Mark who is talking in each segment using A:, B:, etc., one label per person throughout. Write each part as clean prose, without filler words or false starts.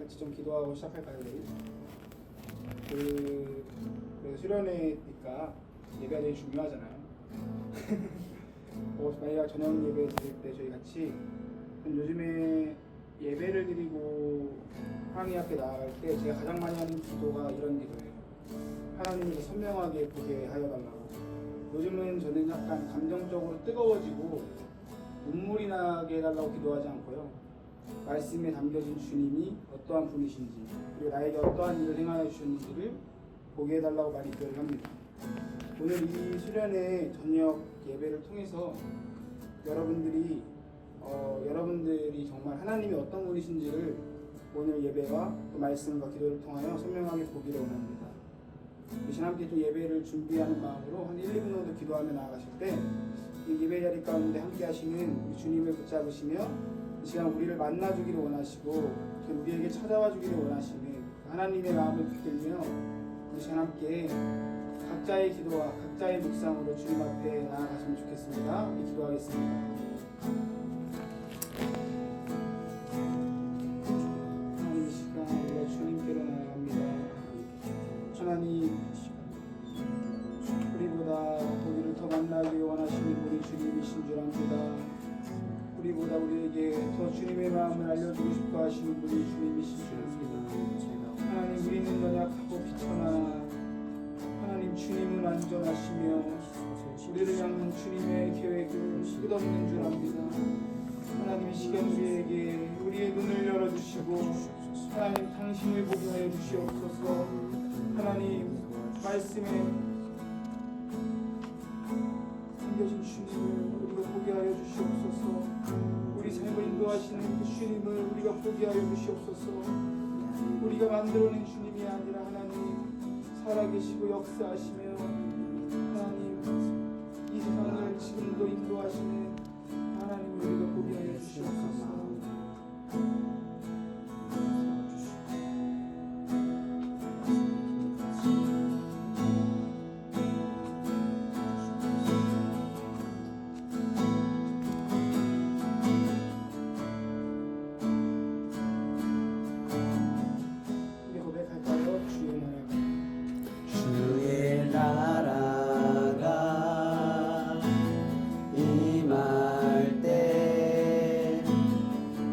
A: 같이 좀 기도하고 시작할까요? 그 수련회니까 예배가 되게 중요하잖아요. 저희가 저녁 예배 드릴 때 저희 같이 요즘에 예배를 드리고 하나님 앞에 나아갈 때 제가 가장 많이 하는 기도가 이런 기도예요. 하나님을 선명하게 보게 하여 달라고. 요즘은 저는 약간 감정적으로 뜨거워지고 눈물이 나게 해달라고 기도하지 않고요. 말씀에 담겨진 주님이 어떠한 분이신지, 그리고 나에게 어떠한 일을 행하여 주셨는지를 보게 해달라고 많이 기도를 합니다. 오늘 이 수련회 저녁 예배를 통해서 여러분들이 정말 하나님이 어떤 분이신지를 오늘 예배와 또 말씀과 기도를 통하여 선명하게 보기를 원합니다. 대신 함께 좀 예배를 준비하는 마음으로 한 1, 2분 정도 기도하며 나아가실 때 이 예배 자리 가운데 함께 하시는 우리 주님을 붙잡으시며 이 시간 우리를 만나주기를 원하시고 우리에게 찾아와 주기를 원하시는 하나님의 마음을 붙들며 우리 시간 함께 각자의 기도와 각자의 묵상으로 주님 앞에 나아갔으면 좋겠습니다. 함께 기도하겠습니다. 하나님, 이 시간 우리가 주님께로 나아갑니다. 하나님, 우리보다 우리를 더 만나기 원하시는 우리 주님이신 줄 압니다. 우리보다 우리에게 더 주님의 마음을 알려주고 싶어 하시는 분이 주님이신 줄 압니다. 하나님, 우리는 연약하고 비천하나 하나님, 주님은 완전하시며 우리를 향한 주님의 계획은 끝없는 줄 압니다. 하나님, 이 시간 우리에게 우리의 눈을 열어주시고 하나님, 당신을 보게 하여 주시옵소서. 하나님, 말씀에 담겨진 주님을 우리가 보게 하여 주시옵소서. 우리 삶을 인도하시는 그 주님을 우리가 보게 하여 주시옵소서. 우리가 만들어낸 주님이 아니라 하나님 살아계시고 역사하시며 하나님 이 세상을 지금도 인도하시는 하나님을 우리가 보게 하여 주시옵소서.
B: 임할 때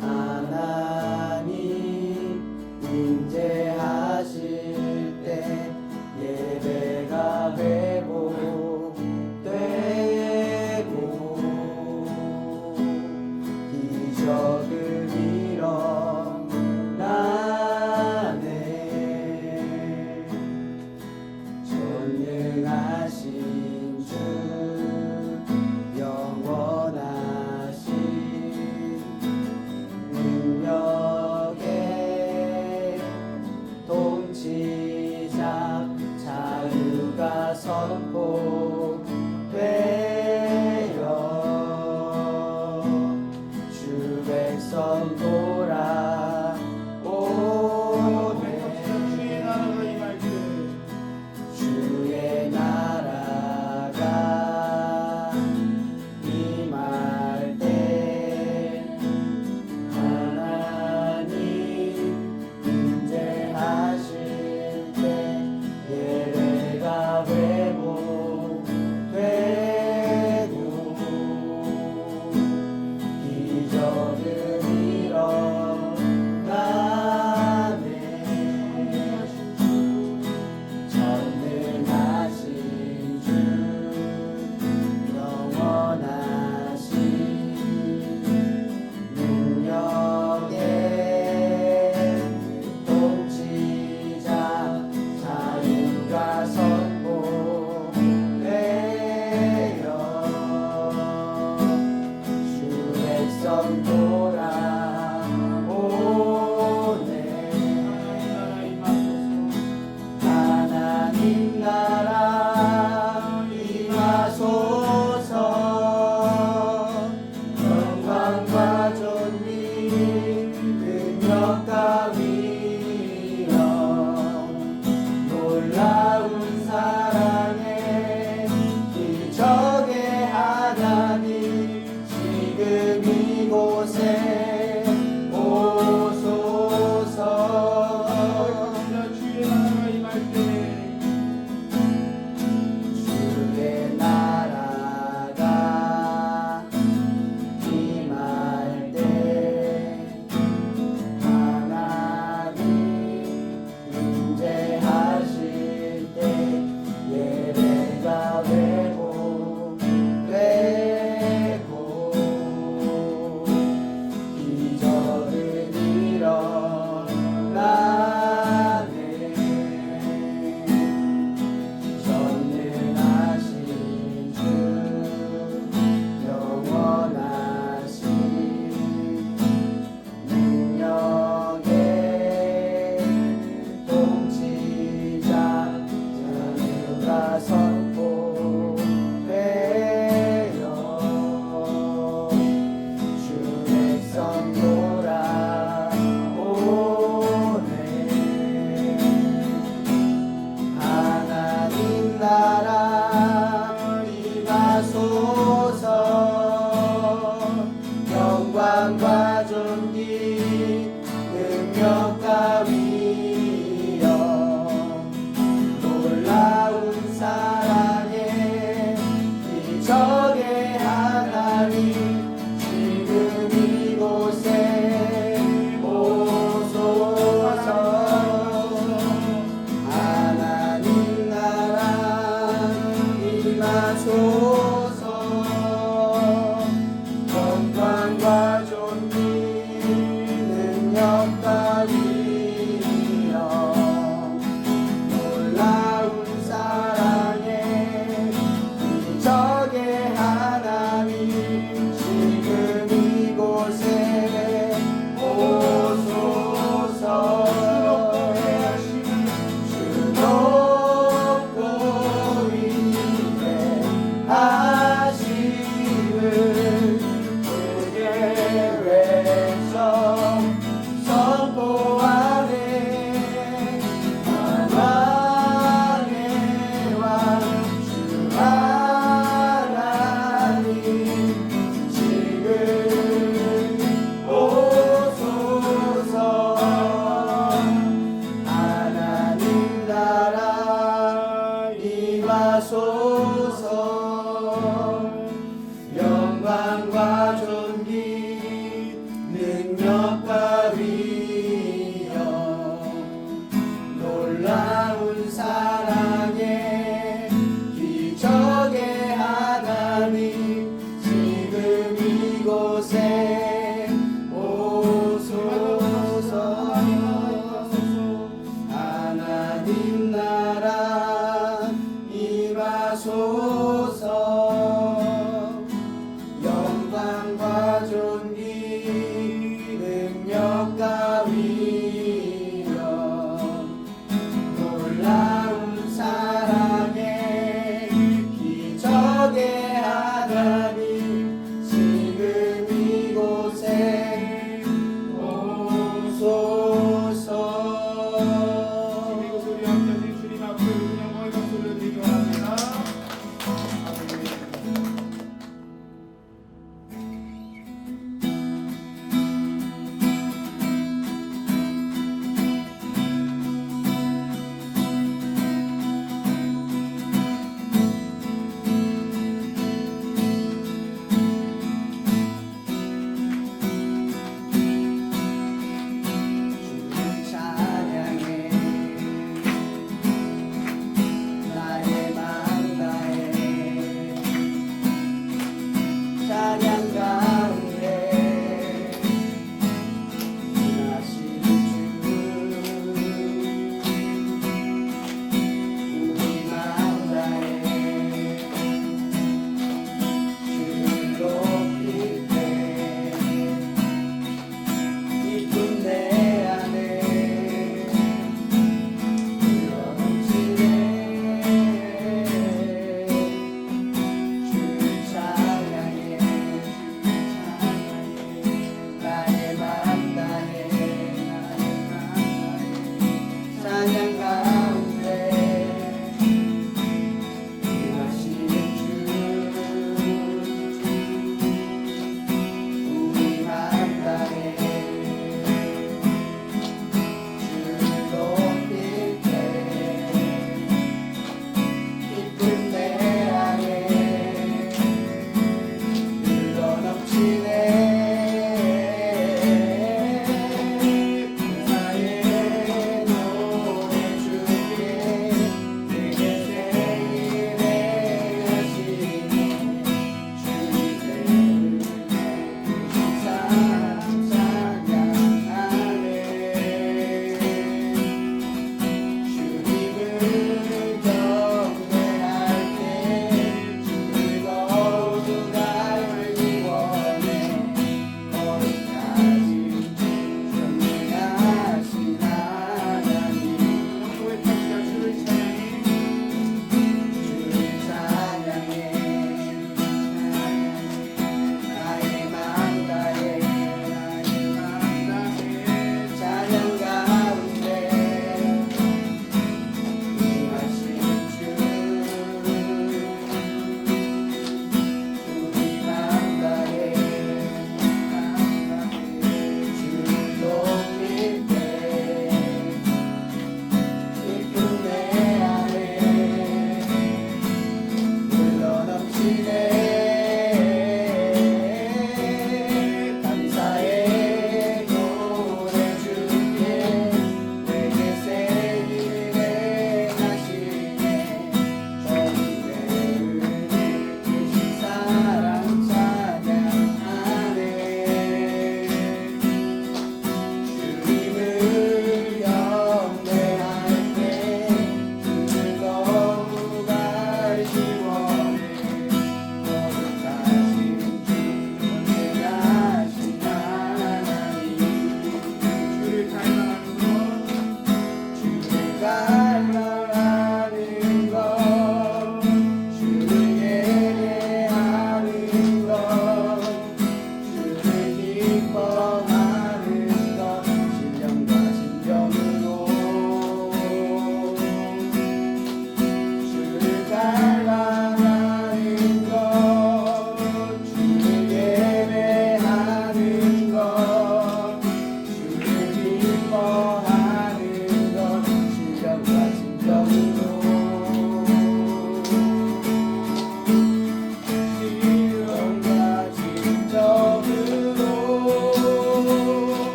B: 하나 능력과 위엄 놀라운 사랑에 기적의 하나님 지금 이곳에 오소서. 하나님 나라 임하소서. 영광과 존귀 능력과 위엄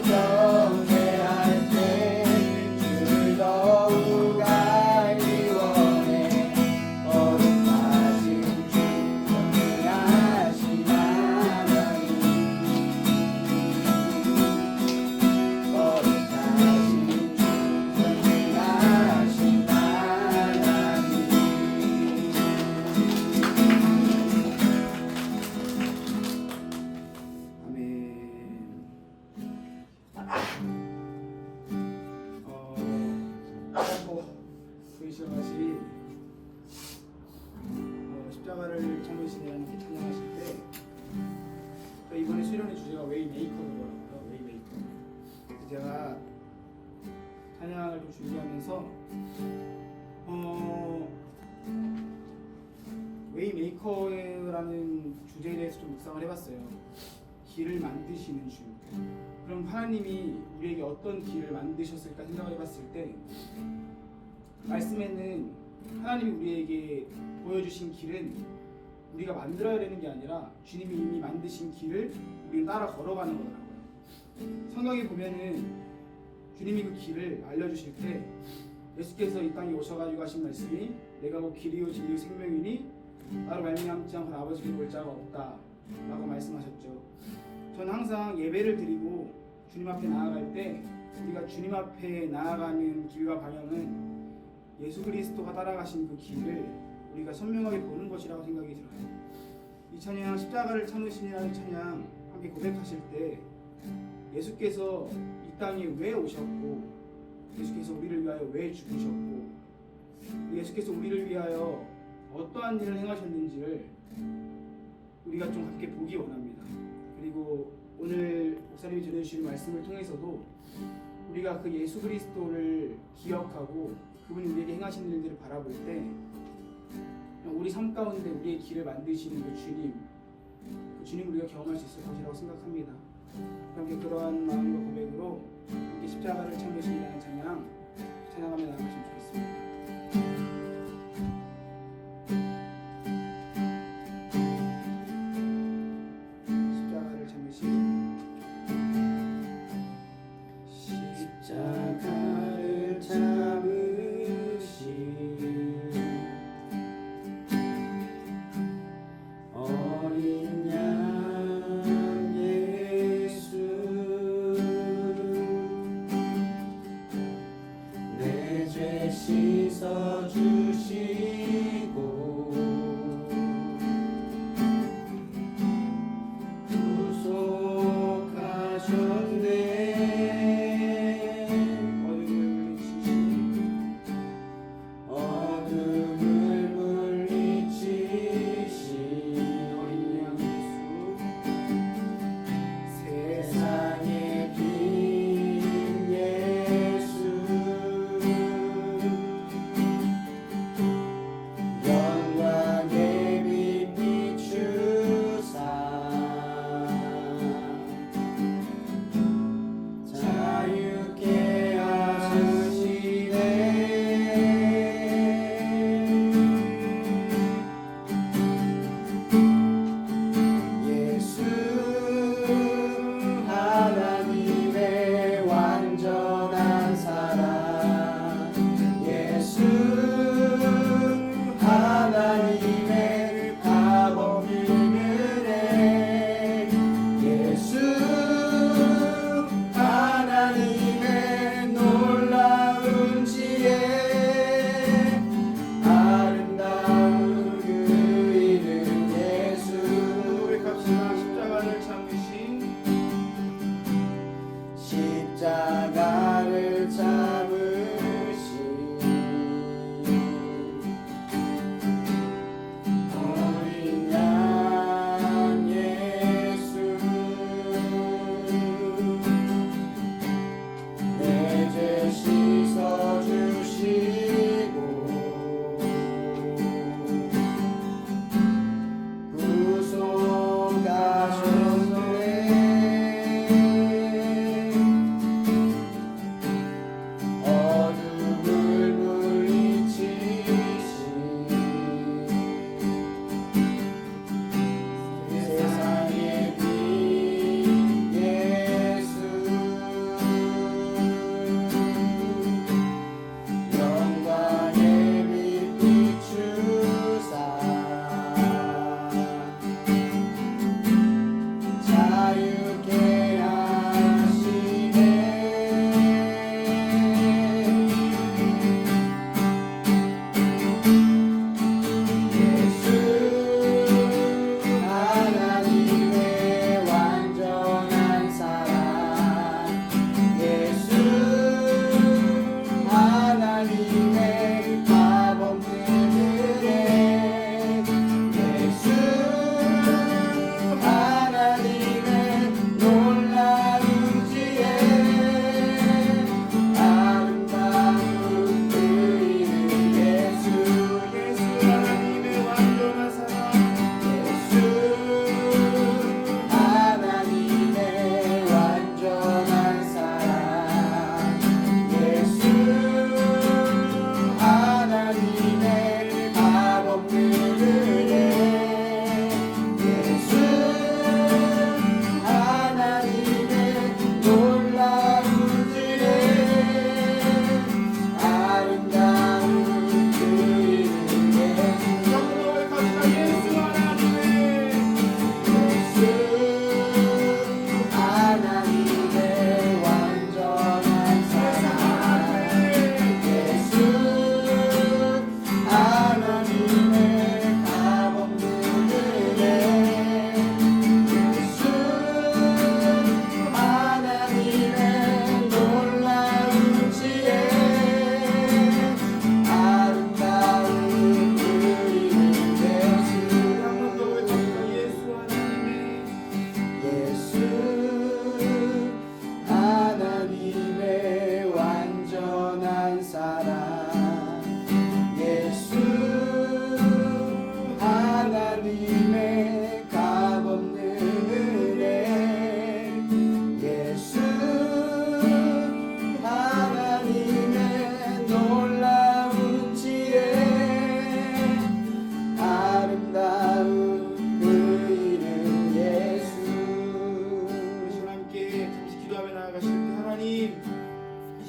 B: 경배할 때 주를 더욱 알기 원해. 거룩하신 주 경배하신 하나님, 거룩하신 주 경배하신 하나님.
A: 보이시는 것이 십자가를 참으시는 이렇게 찬양하실 때 저 이번에 수련의 주제가 웨이메이커더라고요. 웨이메이커. 그래서 제가 찬양을 좀 준비하면서 웨이메이커라는 주제에 대해서 좀 묵상을 해봤어요. 길을 만드시는 주. 그럼 하나님이 우리에게 어떤 길을 만드셨을까 생각을 해봤을 때 말씀에는 하나님이 우리에게 보여주신 길은 우리가 만들어야 되는 게 아니라 주님이 이미 만드신 길을 우리는 따라 걸어가는 거더라고요. 성경에 보면은 주님이 그 길을 알려주실 때 예수께서 이 땅에 오셔가지고 하신 말씀이 내가 곧 길이요 진리요 생명이니 나로 말미암지 않고 아버지께로 올 자가 없다 라고 말씀하셨죠. 저는 항상 예배를 드리고 주님 앞에 나아갈 때 우리가 주님 앞에 나아가는 길과 방향은 예수 그리스도가 따라가신 그 길을 우리가 선명하게 보는 것이라고 생각이 들어요. 이 찬양 십자가를 참으시니라는 찬양 함께 고백하실 때 예수께서 이 땅에 왜 오셨고 예수께서 우리를 위하여 왜 죽으셨고 예수께서 우리를 위하여 어떠한 일을 행하셨는지를 우리가 좀 함께 보기 원합니다. 그리고 오늘 목사님이 전해주신 말씀을 통해서도 우리가 그 예수 그리스도를 기억하고 그분이 우리에게 행하신 일들을 바라볼 때 우리 삶 가운데 우리의 길을 만드시는 그 주님 우리가 경험할 수 있을 것이라고 생각합니다. 함께 그러한 마음과 고백으로 함께 십자가를 참으시니라는 찬양하며 나아가시면 좋겠습니다. 십자가를 참으신
B: 십자가를 참으신 어린 양 예수, 내 죄 씻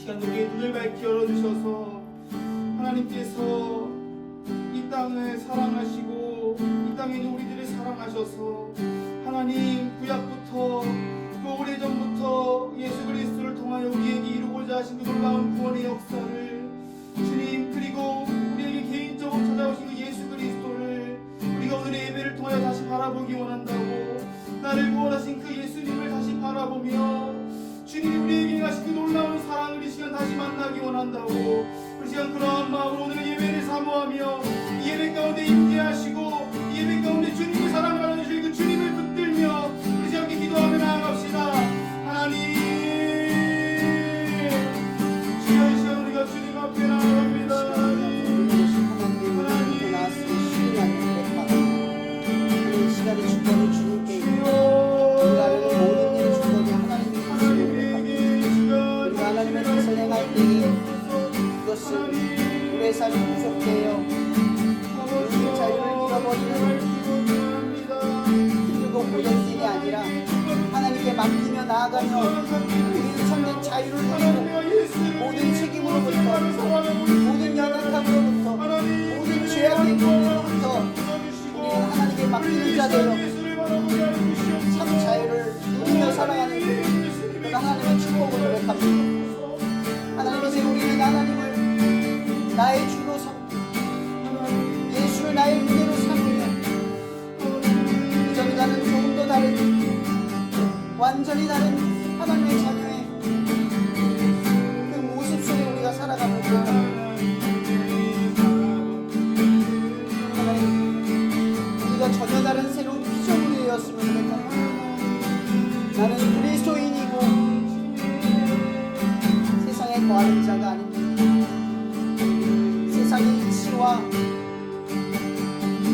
A: 시간 우리의 눈을 밝히 열어주셔서 하나님께서 이 땅을 사랑하시고 이 땅에 있는 우리들을 사랑하셔서 하나님 구약부터 그 오래전부터 예수 그리스도를 통하여 우리에게 이루고자 하신 그 놀라운 구원의 역사를 주님, 그리고 우리에게 개인적으로 찾아오신 그 예수 그리스도를 우리가 오늘의 예배를 통하여 다시 바라보기 원한다고, 나를 구원하신 그 예수님을 다시 바라보며 주님이 우리에게 하신 그 놀라운 사랑을 이 시간 다시 만나기 원한다고, 우리 시간 그러한 마음으로 오늘의 예배를 사모하며 이 예배 가운데 임재하시고 이 예배 가운데 주님의 사랑을 알려주실 그 주님을 붙들며 우리 시간 함께 기도하며 나아갑시다. 하나님, 주여 이 시간 우리가 주님 앞에 나아갑니다.
B: 이 시간의 주권을 주님께 인간을 모든 일의 주권이 하나님의 것입니다. 우리가 하나님의 뜻을 행할 때에 그것은 우리의 삶이 부족해요. 우리의 자유를 잃어버리는 힘들고 고된 일이 아니라 하나님께 맡기며 나아가며 우리의 참된 자유를 누리고 모든 책임으로부터, 모든 연약함으로부터, 모든 죄악의 권리로부터 우리는 하나님께 맡기는 자 되어 참 자유를 누리며 살아가는 그 하나님의 축복을 고백합니다. 하나님, 이제 우리는 하나님을 나의 주로 삼고 예수를 나의 은혜로 삼으며 이전과는 조금 더 다른, 완전히 다른 하나님의 자녀의 그 모습 속에 우리가 살아가는 것입니다. 우리가 전혀 다른 새로운 피조물이 되었으면 좋겠다. 나는 그리스도인이고 세상에 거하는 자가 아닙니다. 세상의 이치와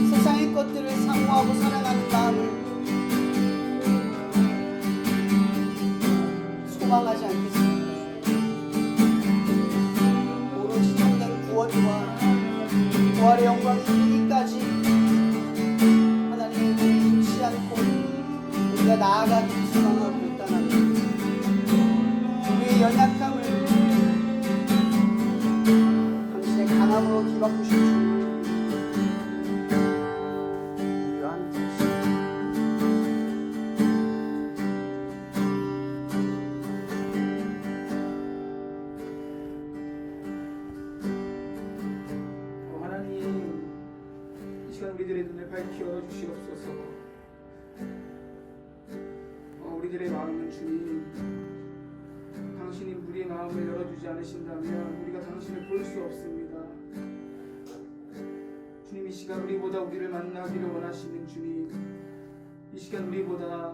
B: 세상의 것들을 사모하고 사랑하는 마음을 소망하지 않겠습니다. 오로지 참된 구원과 부활의 영광이 이르기까지 하나님을 잊지 않고 우리가 나아가기를 소망하고 있다는 우리의 연약함을 당신의 강함으로 뒤바꾸실 주 우리가 함께 하시옵소서.
A: 하나님, 이 시간 우리들의 눈을 밝히 열어주시옵소서. 우리들의 마음은 주님, 당신이 우리의 마음을 열어주지 않으신다면 우리가 당신을 볼 수 없습니다. 주님, 이 시간 우리보다 우리를 만나기를 원하시는 주님, 이 시간 우리보다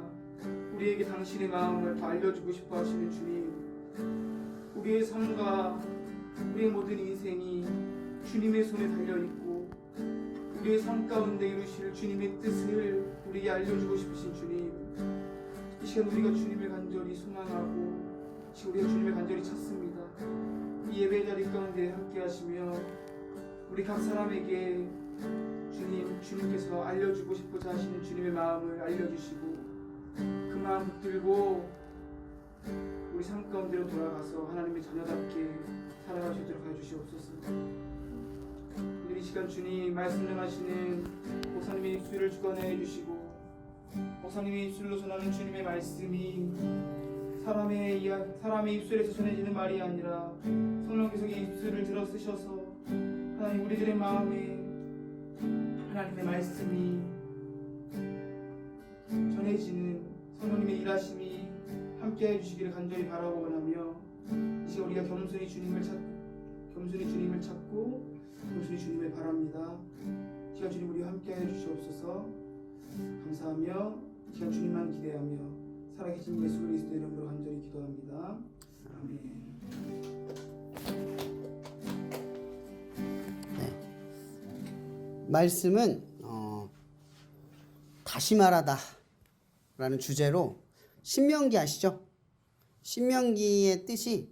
A: 우리에게 당신의 마음을 더 알려주고 싶어 하시는 주님, 우리의 삶과 우리의 모든 인생이 주님의 손에 달려있고 우리의 삶 가운데 이루실 주님의 뜻을 우리에게 알려주고 싶으신 주님, 이 시간 우리가 주님을 간절히 소망하고 이 시간 우리가 주님을 간절히 찾습니다. 이 예배 자리 가운데 함께 하시며 우리 각 사람에게 주님께서 알려주고 싶고자 하시는 주님의 마음을 알려주시고 그 마음 붙들고 우리 삶 가운데로 돌아가서 하나님의 자녀답게 살아갈 수 있도록 해주시옵소서. 오늘 이 시간 주님 말씀 전하시는 목사님의 입술을 주관해 주시고 목사님의 입술로 전하는 주님의 말씀이 사람의 입술에서 전해지는 말이 아니라 성령께서 이 입술을 들어 쓰셔서 하나님 우리들의 마음에 하나님의 말씀이 전해지는 성령님의 일하심이 함께 해주시기를 간절히 바라고 원하며 이 시간 우리가 겸손히 주님을 찾고 겸손히 주님을 바랍니다. 이 시간 주님 우리와 함께 해주시옵소서. 감사하며 이 시간 주님만 기대하며 살아계신 예수 그리스도 이름으로 간절히 기도합니다. 아멘.
B: 말씀은 다시 말하다 라는 주제로 신명기 아시죠? 신명기의 뜻이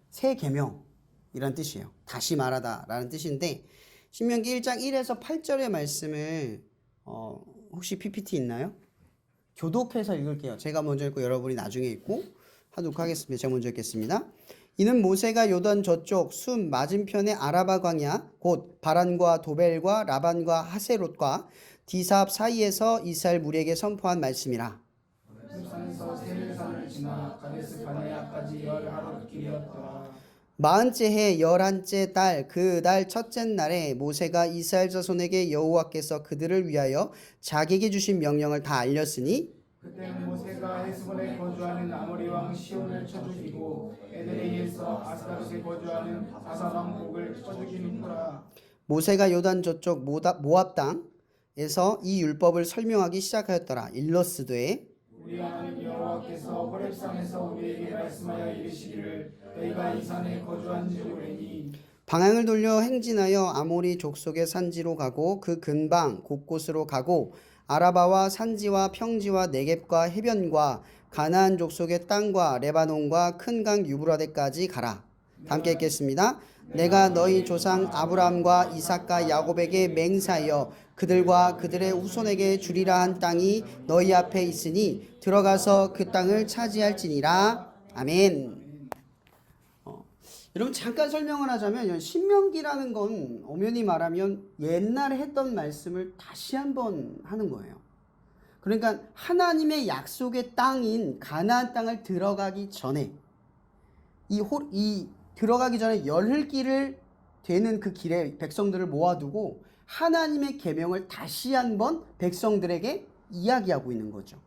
B: 새 계명이란 뜻이에요. 다시 말하다 라는 뜻인데 신명기 1장 1에서 8절의 말씀을 혹시 PPT 있나요? 교독해서 읽을게요. 제가 먼저 읽고 여러분이 나중에 읽고 하도록 하겠습니다. 제가 먼저 읽겠습니다. 이는 모세가 요단 저쪽 숲 맞은편의 아라바 광야 곧 바란과 도벨과 라반과 하세롯과 디삽 사이에서 이스라엘 무리에게 선포한 말씀이라.
A: 산에서 세일산을 지나 가데스 바네아까지 10하루 길이었더라.
B: 40째 해 11째 달 그 달 첫째 날에 모세가 이스라엘 자손에게 여호와께서 그들을 위하여 자기에게 주신 명령을 다 알렸으니
A: 그때는 모세가 헤스본에 거주하는 아모리 왕 시온을 쳐 죽이고 에드레이에서 아스타롯에 거주하는 바산 왕 옥을 쳐 죽이는구라.
B: 모세가 요단 저쪽 모압 땅에서 이 율법을 설명하기 시작하였더라. 일러스되
A: 우리 하나님 여호와께서 호렙산에서 우리에게 말씀하여 이르시기를 너희가 이 산에 거주한지 오래니
B: 방향을 돌려 행진하여 아모리 족속의 산지로 가고 그 근방 곳곳으로 가고 아라바와 산지와 평지와 네겝과 해변과 가나안 족속의 땅과 레바논과 큰 강 유브라데까지 가라. 함께 읽겠습니다. 내가 너희 조상 아브라함과 이삭과 야곱에게 맹세하여 그들과 그들의 후손에게 주리라 한 땅이 너희 앞에 있으니 들어가서 그 땅을 차지할지니라. 아멘. 여러분 잠깐 설명을 하자면 신명기라는 건 엄연히 말하면 옛날에 했던 말씀을 다시 한번 하는 거예요. 그러니까 하나님의 약속의 땅인 가나안 땅을 들어가기 전에 이 들어가기 전에 열흘길을 되는 그 길에 백성들을 모아두고 하나님의 계명을 다시 한번 백성들에게 이야기하고 있는 거죠.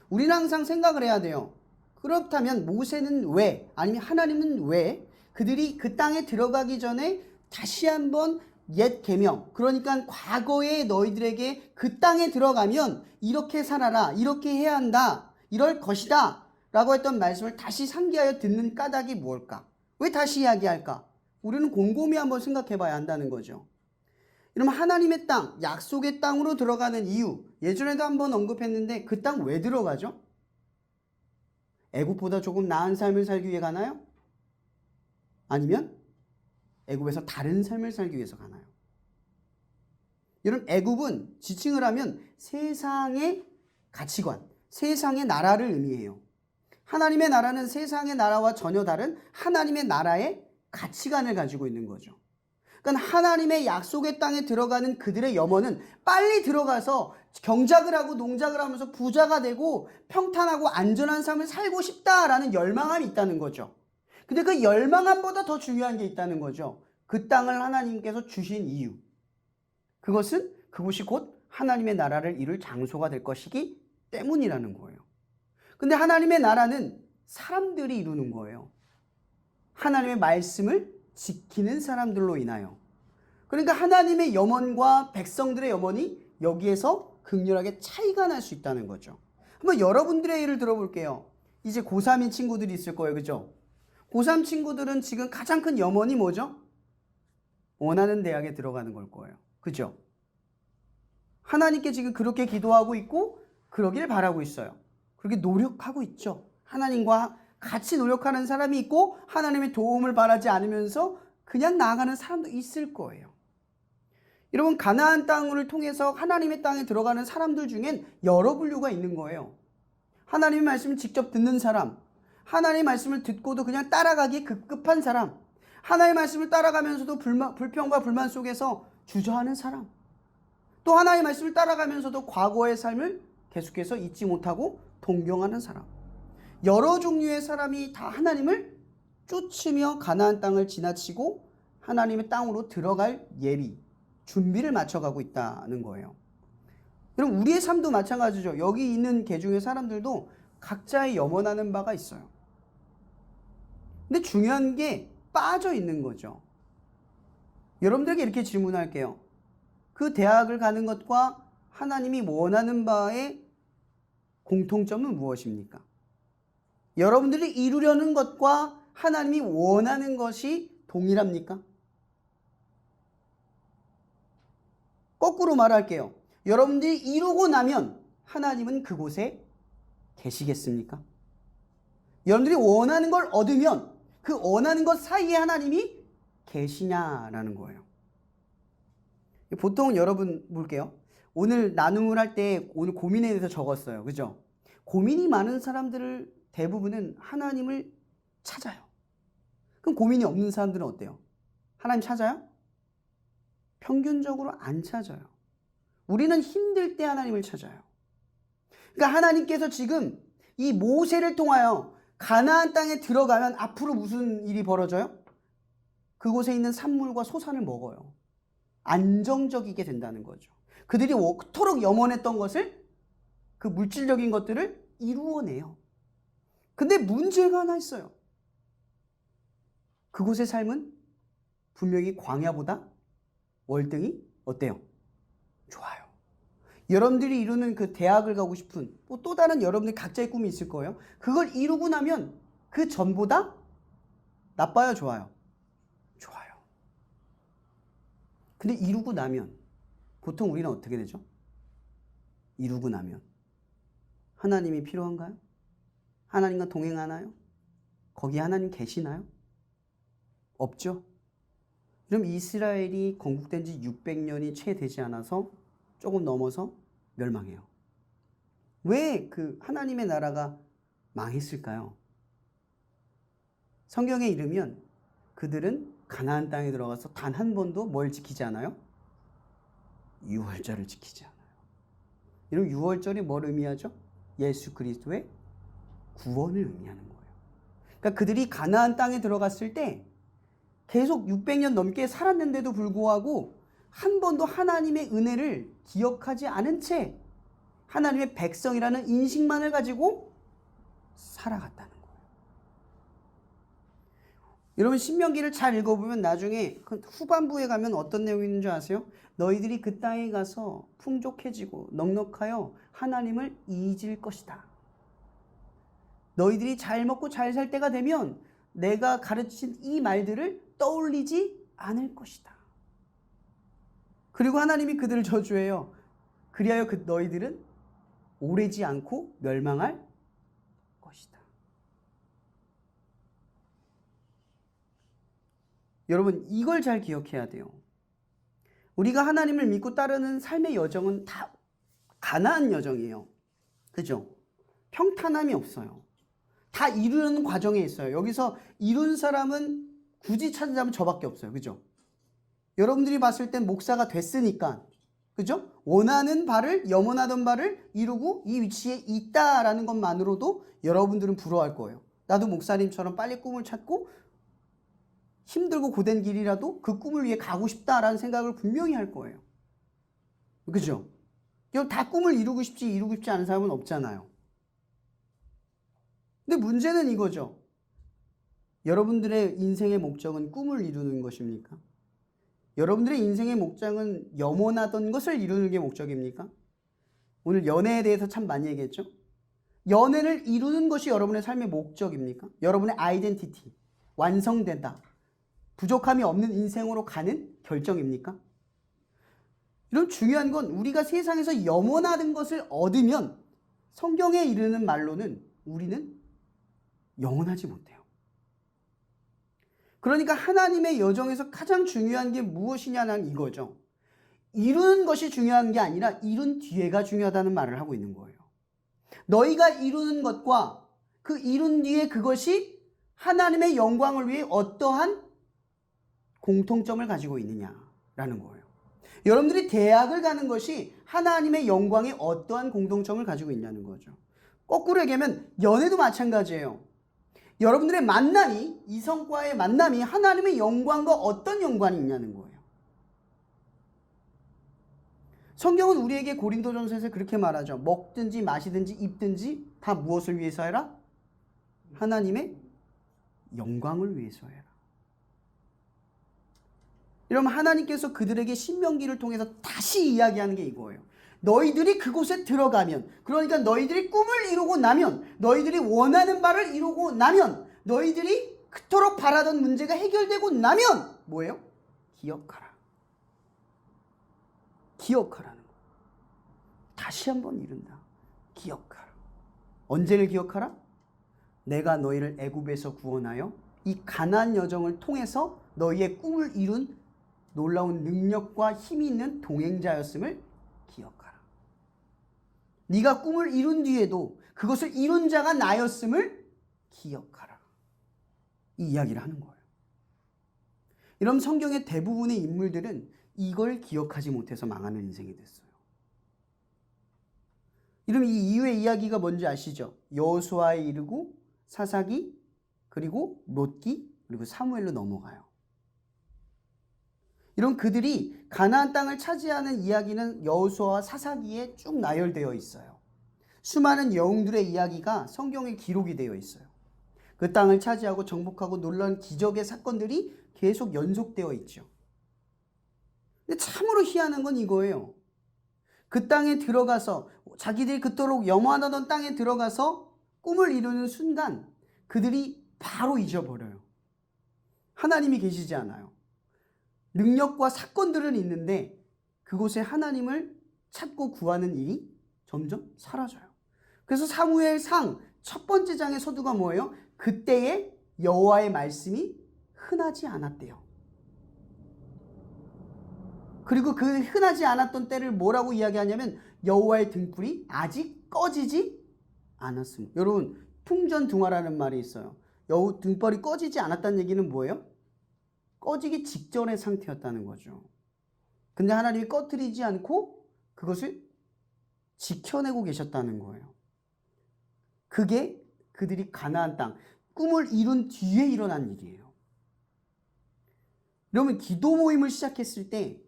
B: 우리는 항상 생각을 해야 돼요. 그렇다면 모세는 왜 아니면 하나님은 왜 그들이 그 땅에 들어가기 전에 다시 한번 옛 계명, 그러니까 과거에 너희들에게 그 땅에 들어가면 이렇게 살아라, 이렇게 해야 한다, 이럴 것이다 라고 했던 말씀을 다시 상기하여 듣는 까닭이 무엇일까? 왜 다시 이야기할까? 우리는 곰곰이 한번 생각해 봐야 한다는 거죠. 이러면 하나님의 땅, 약속의 땅으로 들어가는 이유, 예전에도 한번 언급했는데 그 땅 왜 들어가죠? 애굽보다 조금 나은 삶을 살기 위해 가나요? 아니면 애굽에서 다른 삶을 살기 위해서 가나요? 여러분, 애굽은 지칭을 하면 세상의 가치관, 세상의 나라를 의미해요. 하나님의 나라는 세상의 나라와 전혀 다른 하나님의 나라의 가치관을 가지고 있는 거죠. 그러니까 하나님의 약속의 땅에 들어가는 그들의 염원은 빨리 들어가서 경작을 하고 농작을 하면서 부자가 되고 평탄하고 안전한 삶을 살고 싶다라는 열망함이 있다는 거죠. 근데 그 열망함보다 더 중요한 게 있다는 거죠. 그 땅을 하나님께서 주신 이유. 그것이 곧 하나님의 나라를 이룰 장소가 될 것이기 때문이라는 거예요. 근데 하나님의 나라는 사람들이 이루는 거예요. 하나님의 말씀을 지키는 사람들로 인하여. 그러니까 하나님의 염원과 백성들의 염원이 여기에서 극렬하게 차이가 날 수 있다는 거죠. 한번 여러분들의 예를 들어볼게요. 이제 고3인 친구들이 있을 거예요. 그죠? 고3 친구들은 지금 가장 큰 염원이 뭐죠? 원하는 대학에 들어가는 걸 거예요. 그죠? 하나님께 지금 그렇게 기도하고 있고 그러길 바라고 있어요. 그렇게 노력하고 있죠. 하나님과 같이 노력하는 사람이 있고 하나님의 도움을 바라지 않으면서 그냥 나아가는 사람도 있을 거예요. 여러분, 가나안 땅을 통해서 하나님의 땅에 들어가는 사람들 중엔 여러 분류가 있는 거예요. 하나님의 말씀을 직접 듣는 사람, 하나님의 말씀을 듣고도 그냥 따라가기에 급급한 사람, 하나님의 말씀을 따라가면서도 불평과 불만 속에서 주저하는 사람, 또 하나님의 말씀을 따라가면서도 과거의 삶을 계속해서 잊지 못하고 동경하는 사람, 여러 종류의 사람이 다 하나님을 쫓으며 가나안 땅을 지나치고 하나님의 땅으로 들어갈 예비, 준비를 맞춰가고 있다는 거예요. 그럼 우리의 삶도 마찬가지죠. 여기 있는 개 중에 사람들도 각자의 염원하는 바가 있어요. 근데 중요한 게 빠져 있는 거죠. 여러분들에게 이렇게 질문할게요. 그 대학을 가는 것과 하나님이 원하는 바의 공통점은 무엇입니까? 여러분들이 이루려는 것과 하나님이 원하는 것이 동일합니까? 거꾸로 말할게요. 여러분들이 이루고 나면 하나님은 그곳에 계시겠습니까? 여러분들이 원하는 걸 얻으면 그 원하는 것 사이에 하나님이 계시냐라는 거예요. 보통 여러분 볼게요. 오늘 나눔을 할 때 오늘 고민에 대해서 적었어요. 그죠? 고민이 많은 사람들을 대부분은 하나님을 찾아요. 그럼 고민이 없는 사람들은 어때요? 하나님 찾아요? 평균적으로 안 찾아요. 우리는 힘들 때 하나님을 찾아요. 그러니까 하나님께서 지금 이 모세를 통하여 가나안 땅에 들어가면 앞으로 무슨 일이 벌어져요? 그곳에 있는 산물과 소산을 먹어요. 안정적이게 된다는 거죠. 그들이 그토록 염원했던 것을, 그 물질적인 것들을 이루어내요. 근데 문제가 하나 있어요. 그곳의 삶은 분명히 광야보다 월등히 어때요? 좋아요. 여러분들이 이루는 그 대학을 가고 싶은 또 다른 여러분들 각자의 꿈이 있을 거예요. 그걸 이루고 나면 그 전보다 나빠요, 좋아요? 좋아요. 근데 이루고 나면 보통 우리는 어떻게 되죠? 이루고 나면 하나님이 필요한가요? 하나님과 동행하나요? 거기 하나님 계시나요? 없죠. 그럼 이스라엘이 건국된 지 600년이 채 되지 않아서 조금 넘어서 멸망해요. 왜 그 하나님의 나라가 망했을까요? 성경에 이르면 그들은 가나안 땅에 들어가서 단 한 번도 뭘 지키지 않아요? 유월절을 지키지 않아요. 여러분, 유월절이 뭘 의미하죠? 예수 그리스도의 구원을 의미하는 거예요. 그러니까 그들이 가나안 땅에 들어갔을 때 계속 600년 넘게 살았는데도 불구하고 한 번도 하나님의 은혜를 기억하지 않은 채 하나님의 백성이라는 인식만을 가지고 살아갔다는 거예요. 여러분, 신명기를 잘 읽어보면 나중에 그 후반부에 가면 어떤 내용이 있는 줄 아세요? 너희들이 그 땅에 가서 풍족해지고 넉넉하여 하나님을 잊을 것이다. 너희들이 잘 먹고 잘 살 때가 되면 내가 가르친 이 말들을 떠올리지 않을 것이다. 그리고 하나님이 그들을 저주해요. 그리하여 너희들은 오래지 않고 멸망할 것이다. 여러분, 이걸 잘 기억해야 돼요. 우리가 하나님을 믿고 따르는 삶의 여정은 다 가나안 여정이에요. 그죠? 평탄함이 없어요. 다 이루는 과정에 있어요. 여기서 이룬 사람은 굳이 찾자면 저밖에 없어요. 그죠? 여러분들이 봤을 땐 목사가 됐으니까, 그죠? 원하는 바를, 염원하던 바를 이루고 이 위치에 있다라는 것만으로도 여러분들은 부러워할 거예요. 나도 목사님처럼 빨리 꿈을 찾고 힘들고 고된 길이라도 그 꿈을 위해 가고 싶다라는 생각을 분명히 할 거예요. 그죠? 다 꿈을 이루고 싶지 않은 사람은 없잖아요. 근데 문제는 이거죠. 여러분들의 인생의 목적은 꿈을 이루는 것입니까? 여러분들의 인생의 목적은 염원하던 것을 이루는 게 목적입니까? 오늘 연애에 대해서 참 많이 얘기했죠? 연애를 이루는 것이 여러분의 삶의 목적입니까? 여러분의 아이덴티티, 완성된다, 부족함이 없는 인생으로 가는 결정입니까? 이런 중요한 건 우리가 세상에서 염원하는 것을 얻으면 성경에 이르는 말로는 우리는 영원하지 못해요. 그러니까 하나님의 여정에서 가장 중요한 게 무엇이냐는 이거죠. 이루는 것이 중요한 게 아니라 이룬 뒤에가 중요하다는 말을 하고 있는 거예요. 너희가 이루는 것과 그 이룬 뒤에 그것이 하나님의 영광을 위해 어떠한 공통점을 가지고 있느냐라는 거예요. 여러분들이 대학을 가는 것이 하나님의 영광에 어떠한 공통점을 가지고 있냐는 거죠. 거꾸로 얘기하면 연애도 마찬가지예요. 여러분들의 만남이, 이성과의 만남이 하나님의 영광과 어떤 연관이 있냐는 거예요. 성경은 우리에게 고린도전서에서 그렇게 말하죠. 먹든지 마시든지 입든지 다 무엇을 위해서 해라? 하나님의 영광을 위해서 해라. 여러분, 하나님께서 그들에게 신명기를 통해서 다시 이야기하는 게 이거예요. 너희들이 그곳에 들어가면, 그러니까 너희들이 꿈을 이루고 나면, 너희들이 원하는 바를 이루고 나면, 너희들이 그토록 바라던 문제가 해결되고 나면 뭐예요? 기억하라. 기억하라는 거. 다시 한번 이룬다. 기억하라. 언제를 기억하라? 내가 너희를 애굽에서 구원하여 이 가나안 여정을 통해서 너희의 꿈을 이룬 놀라운 능력과 힘이 있는 동행자였음을 기억하라. 네가 꿈을 이룬 뒤에도 그것을 이룬 자가 나였음을 기억하라. 이 이야기를 하는 거예요. 이런 성경의 대부분의 인물들은 이걸 기억하지 못해서 망하는 인생이 됐어요. 이러면 이 이후의 이야기가 뭔지 아시죠? 여호수아에 이르고 사사기, 그리고 롯기, 그리고 사무엘로 넘어가요. 이런 그들이 가나안 땅을 차지하는 이야기는 여호수아와 사사기에 쭉 나열되어 있어요. 수많은 영웅들의 이야기가 성경에 기록이 되어 있어요. 그 땅을 차지하고 정복하고 놀라운 기적의 사건들이 계속 연속되어 있죠. 근데 참으로 희한한 건 이거예요. 그 땅에 들어가서 자기들이 그토록 염원하던 땅에 들어가서 꿈을 이루는 순간 그들이 바로 잊어버려요. 하나님이 계시지 않아요. 능력과 사건들은 있는데 그곳에 하나님을 찾고 구하는 일이 점점 사라져요. 그래서 사무엘상 첫 번째 장의 서두가 뭐예요? 그때에 여호와의 말씀이 흔하지 않았대요. 그리고 그 흔하지 않았던 때를 뭐라고 이야기하냐면 여호와의 등불이 아직 꺼지지 않았습니다. 여러분, 풍전등화라는 말이 있어요. 여호 등불이 꺼지지 않았다는 얘기는 뭐예요? 꺼지기 직전의 상태였다는 거죠. 근데 하나님이 꺼뜨리지 않고 그것을 지켜내고 계셨다는 거예요. 그게 그들이 가나안 땅, 꿈을 이룬 뒤에 일어난 일이에요. 그러면 기도 모임을 시작했을 때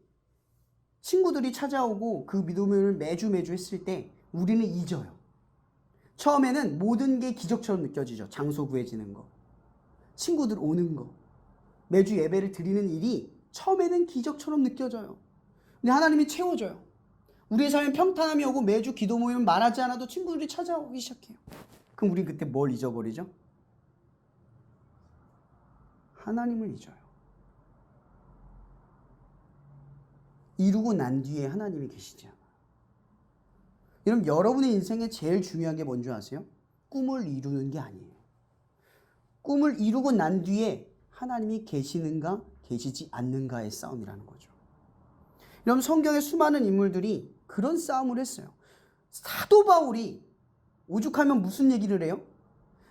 B: 친구들이 찾아오고 그 기도 모임을 매주 했을 때 우리는 잊어요. 처음에는 모든 게 기적처럼 느껴지죠. 장소 구해지는 거, 친구들 오는 거, 매주 예배를 드리는 일이 처음에는 기적처럼 느껴져요. 근데 하나님이 채워줘요. 우리의 삶에 평탄함이 오고 매주 기도 모임을 말하지 않아도 친구들이 찾아오기 시작해요. 그럼 우리 그때 뭘 잊어버리죠? 하나님을 잊어요. 이루고 난 뒤에 하나님이 계시지 않아요. 여러분, 여러분의 인생에 제일 중요한 게 뭔지 아세요? 꿈을 이루는 게 아니에요. 꿈을 이루고 난 뒤에 하나님이 계시는가 계시지 않는가의 싸움이라는 거죠. 여러분, 성경의 수많은 인물들이 그런 싸움을 했어요. 사도 바울이 오죽하면 무슨 얘기를 해요?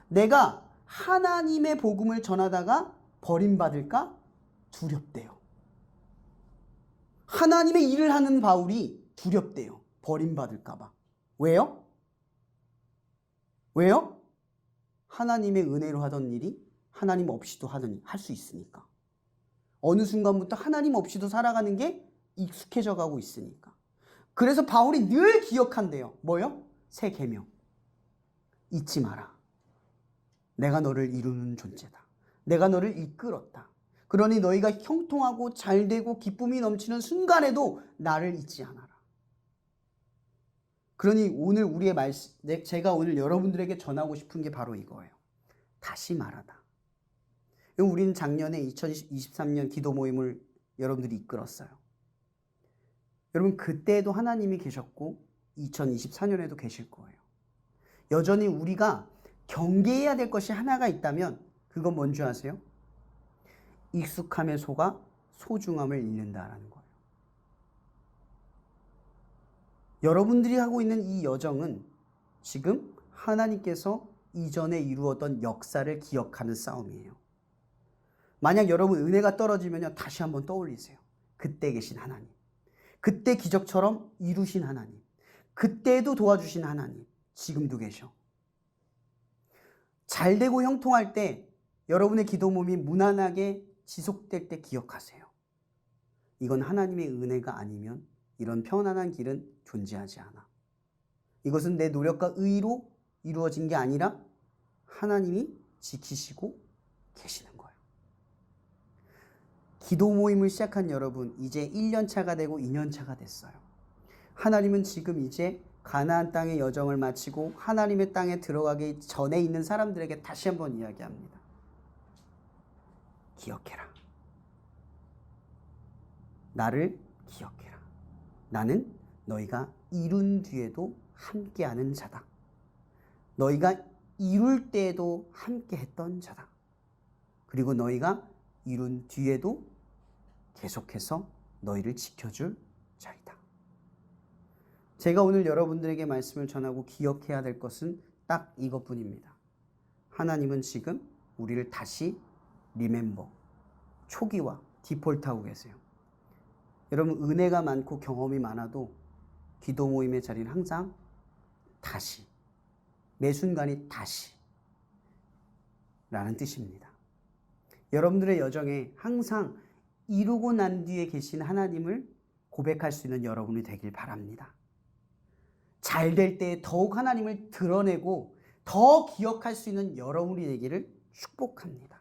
B: 내가 하나님의 복음을 전하다가 버림받을까 두렵대요. 하나님의 일을 하는 바울이 두렵대요. 버림받을까 봐. 왜요? 왜요? 하나님의 은혜로 하던 일이 하나님 없이도 할 수 있으니까. 어느 순간부터 하나님 없이도 살아가는 게 익숙해져 가고 있으니까. 그래서 바울이 늘 기억한대요. 뭐요? 새 계명. 잊지 마라. 내가 너를 이루는 존재다. 내가 너를 이끌었다. 그러니 너희가 형통하고 잘되고 기쁨이 넘치는 순간에도 나를 잊지 않아라. 그러니 오늘 우리의 말씀, 제가 오늘 여러분들에게 전하고 싶은 게 바로 이거예요. 다시 말하다. 우리는 작년에 2023년 기도 모임을 여러분들이 이끌었어요. 여러분, 그때도 하나님이 계셨고 2024년에도 계실 거예요. 여전히 우리가 경계해야 될 것이 하나가 있다면 그건 뭔지 아세요? 익숙함에 속아 소중함을 잃는다라는 거예요. 여러분들이 하고 있는 이 여정은 지금 하나님께서 이전에 이루었던 역사를 기억하는 싸움이에요. 만약 여러분 은혜가 떨어지면 다시 한번 떠올리세요. 그때 계신 하나님. 그때 기적처럼 이루신 하나님. 그때도 도와주신 하나님. 지금도 계셔. 잘되고 형통할 때 여러분의 기도 몸이 무난하게 지속될 때 기억하세요. 이건 하나님의 은혜가 아니면 이런 편안한 길은 존재하지 않아. 이것은 내 노력과 의로 이루어진 게 아니라 하나님이 지키시고 계시는 거예요. 기도 모임을 시작한 여러분, 이제 1년 차가 되고 2년 차가 됐어요. 하나님은 지금 이제 가나안 땅의 여정을 마치고 하나님의 땅에 들어가기 전에 있는 사람들에게 다시 한번 이야기합니다. 기억해라. 나를 기억해라. 나는 너희가 이룬 뒤에도 함께하는 자다. 너희가 이룰 때에도 함께했던 자다. 그리고 너희가 이룬 뒤에도 계속해서 너희를 지켜줄 자이다. 제가 오늘 여러분들에게 말씀을 전하고 기억해야 될 것은 딱 이것뿐입니다. 하나님은 지금 우리를 다시 리멤버, 초기화, 디폴트하고 계세요. 여러분, 은혜가 많고 경험이 많아도 기도 모임의 자리는 항상 다시, 매 순간이 다시 라는 뜻입니다. 여러분들의 여정에 항상 이루고 난 뒤에 계신 하나님을 고백할 수 있는 여러분이 되길 바랍니다. 잘 될 때 더욱 하나님을 드러내고 더 기억할 수 있는 여러분이 되기를 축복합니다.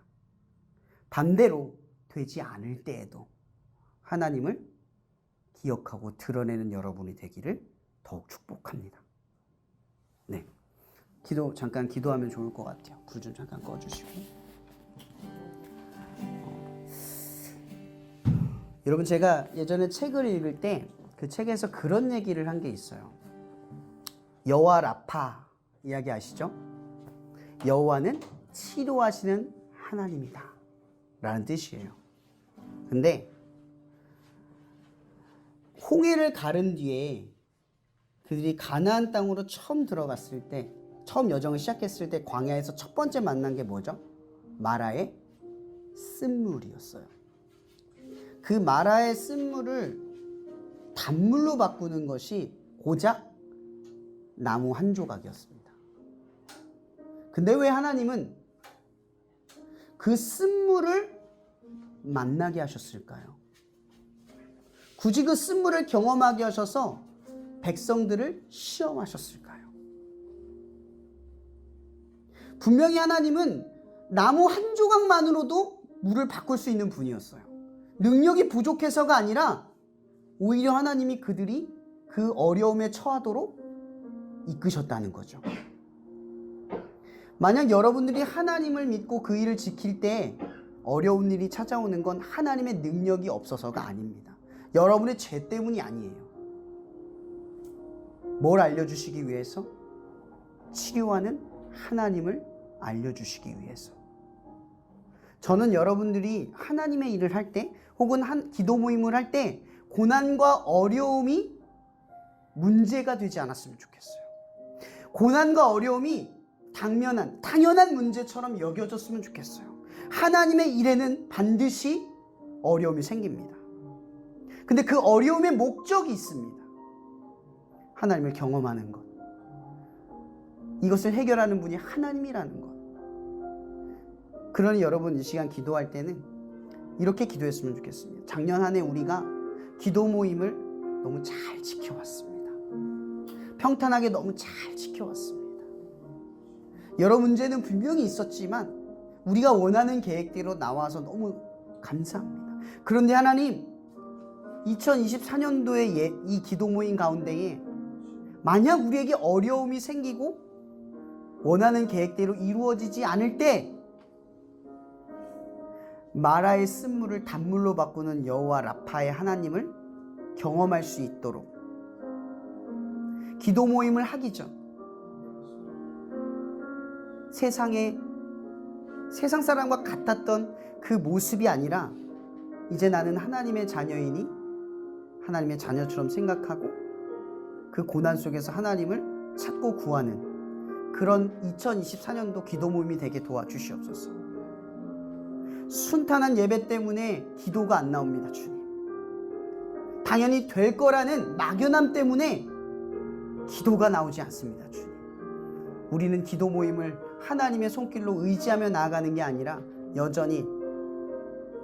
B: 반대로 되지 않을 때에도 하나님을 기억하고 드러내는 여러분이 되기를 더욱 축복합니다. 네, 잠깐 기도하면 좋을 것 같아요. 불 좀 잠깐 꺼주시고. 여러분, 제가 예전에 책을 읽을 때 그 책에서 그런 얘기를 한 게 있어요. 여호와 라파 이야기 아시죠? 여호와는 치료하시는 하나님이다 라는 뜻이에요. 근데 홍해를 가른 뒤에 그들이 가나안 땅으로 처음 들어갔을 때, 처음 여정을 시작했을 때 광야에서 첫 번째 만난 게 뭐죠? 마라의 쓴물이었어요. 그 마라의 쓴물을 단물로 바꾸는 것이 고작 나무 한 조각이었습니다. 근데 왜 하나님은 그 쓴물을 만나게 하셨을까요? 굳이 그 쓴물을 경험하게 하셔서 백성들을 시험하셨을까요? 분명히 하나님은 나무 한 조각만으로도 물을 바꿀 수 있는 분이었어요. 능력이 부족해서가 아니라 오히려 하나님이 그들이 그 어려움에 처하도록 이끄셨다는 거죠. 만약 여러분들이 하나님을 믿고 그 일을 지킬 때 어려운 일이 찾아오는 건 하나님의 능력이 없어서가 아닙니다. 여러분의 죄 때문이 아니에요. 뭘 알려주시기 위해서? 치료하는 하나님을 알려주시기 위해서. 저는 여러분들이 하나님의 일을 할 때 혹은 기도 모임을 할 때 고난과 어려움이 문제가 되지 않았으면 좋겠어요. 고난과 어려움이 당연한 문제처럼 여겨졌으면 좋겠어요. 하나님의 일에는 반드시 어려움이 생깁니다. 근데 그 어려움의 목적이 있습니다. 하나님을 경험하는 것. 이것을 해결하는 분이 하나님이라는 것. 그러니 여러분, 이 시간 기도할 때는 이렇게 기도했으면 좋겠습니다. 작년 한 해 우리가 기도 모임을 너무 잘 지켜왔습니다. 평탄하게 너무 잘 지켜왔습니다. 여러 문제는 분명히 있었지만 우리가 원하는 계획대로 나와서 너무 감사합니다. 그런데 하나님, 2024년도에 이 기도 모임 가운데에 만약 우리에게 어려움이 생기고 원하는 계획대로 이루어지지 않을 때 마라의 쓴물을 단물로 바꾸는 여호와 라파의 하나님을 경험할 수 있도록 기도 모임을 하기 전 세상 사람과 같았던 그 모습이 아니라 이제 나는 하나님의 자녀이니 하나님의 자녀처럼 생각하고 그 고난 속에서 하나님을 찾고 구하는 그런 2024년도 기도 모임이 되게 도와주시옵소서. 순탄한 예배 때문에 기도가 안 나옵니다, 주님. 당연히 될 거라는 막연함 때문에 기도가 나오지 않습니다, 주님. 우리는 기도 모임을 하나님의 손길로 의지하며 나아가는 게 아니라 여전히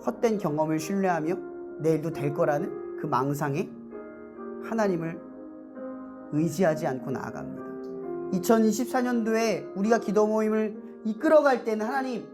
B: 헛된 경험을 신뢰하며 내일도 될 거라는 그 망상에 하나님을 의지하지 않고 나아갑니다. 2024년도에 우리가 기도 모임을 이끌어갈 때는 하나님,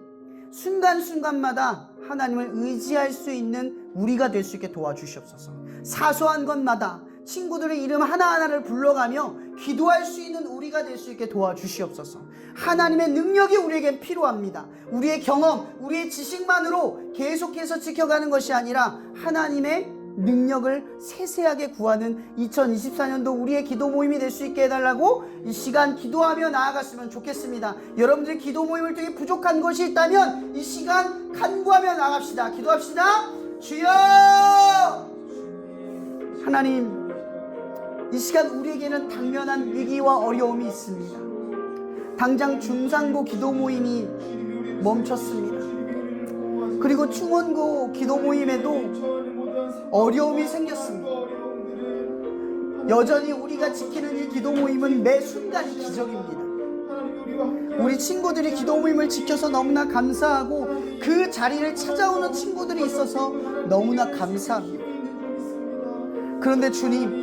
B: 순간순간마다 하나님을 의지할 수 있는 우리가 될 수 있게 도와주시옵소서. 사소한 것마다 친구들의 이름 하나하나를 불러가며 기도할 수 있는 우리가 될 수 있게 도와주시옵소서. 하나님의 능력이 우리에겐 필요합니다. 우리의 경험, 우리의 지식만으로 계속해서 지켜가는 것이 아니라 하나님의 능력을 세세하게 구하는 2024년도 우리의 기도 모임이 될 수 있게 해달라고 이 시간 기도하며 나아갔으면 좋겠습니다. 여러분들의 기도 모임을 통해 부족한 것이 있다면 이 시간 간구하며 나갑시다. 기도합시다. 주여! 하나님, 이 시간 우리에게는 당면한 위기와 어려움이 있습니다. 당장 중상고 기도 모임이 멈췄습니다. 그리고 충원고 기도 모임에도 어려움이 생겼습니다. 여전히 우리가 지키는 이 기도 모임은 매 순간이 기적입니다. 우리 친구들이 기도 모임을 지켜서 너무나 감사하고 그 자리를 찾아오는 친구들이 있어서 너무나 감사합니다. 그런데 주님,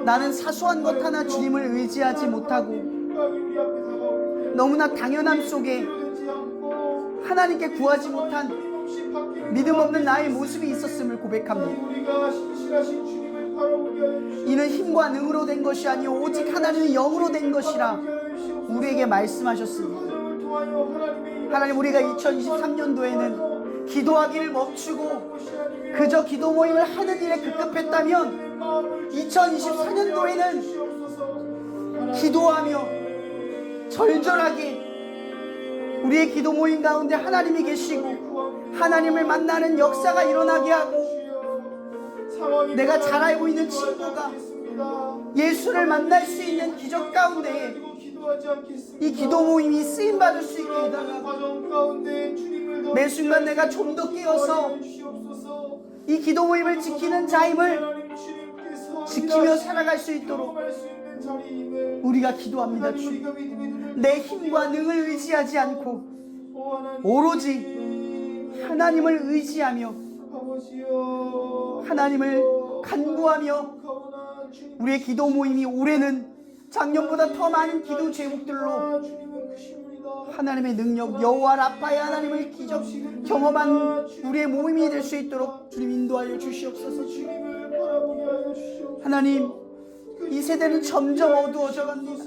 B: 나는 사소한 것 하나 주님을 의지하지 못하고 너무나 당연함 속에 하나님께 구하지 못한 믿음 없는 나의 모습이 있었음을 고백합니다. 이는 힘과 능으로 된 것이 아니요 오직 하나님의 영으로 된 것이라 우리에게 말씀하셨습니다. 하나님, 우리가 2023년도에는 기도하기를 멈추고 그저 기도 모임을 하는 일에 급급했다면 2024년도에는 기도하며 절절하게 우리의 기도 모임 가운데 하나님이 계시고 하나님을 만나는 역사가 일어나게 하고, 내가 잘 알고 있는 친구가 예수를 만날 수 있는 기적 가운데 이 기도 모임이 쓰임받을 수 있게 해달라고, 매 순간 내가 좀 더 깨어서 이 기도 모임을 지키는 자임을 지키며 살아갈 수 있도록 우리가 기도합니다. 주님, 내 힘과 능을 의지하지 않고 오로지 하나님을 의지하며 하나님을 간구하며 우리의 기도 모임이 올해는 작년보다 더 많은 기도 제목들로 하나님의 능력, 여호와 라파의 하나님을 기적 경험한 우리의 모임이 될 수 있도록 주님 인도하여 주시옵소서. 하나님, 이 세대는 점점 어두워져 갑니다.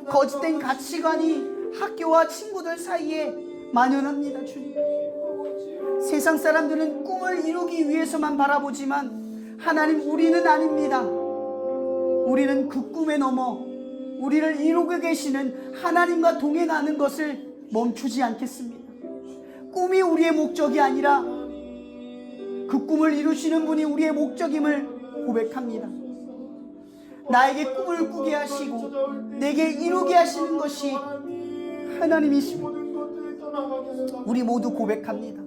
B: 거짓된 가치관이 학교와 친구들 사이에 만연합니다. 주님, 세상 사람들은 꿈을 이루기 위해서만 바라보지만 하나님, 우리는 아닙니다. 우리는 그 꿈에 넘어 우리를 이루고 계시는 하나님과 동행하는 것을 멈추지 않겠습니다. 꿈이 우리의 목적이 아니라 그 꿈을 이루시는 분이 우리의 목적임을 고백합니다. 나에게 꿈을 꾸게 하시고 내게 이루게 하시는 것이 하나님이십니다. 우리 모두 고백합니다.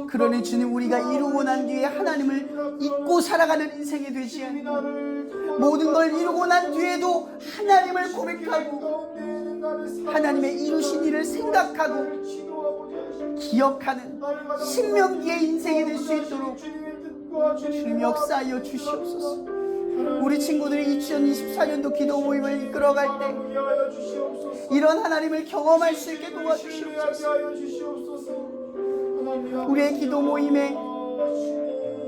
B: 그러니 주님, 우리가 이루고 난 뒤에 하나님을 잊고 살아가는 인생이 되지 않고 모든 걸 이루고 난 뒤에도 하나님을 고백하고 하나님의 이루신 일을 생각하고 기억하는 신명기의 인생이 될 수 있도록 주님 역사하여 주시옵소서. 우리 친구들이 2024년도 기도 모임을 이끌어갈 때 이런 하나님을 경험할 수 있게 도와주시옵소서. 우리의 기도 모임에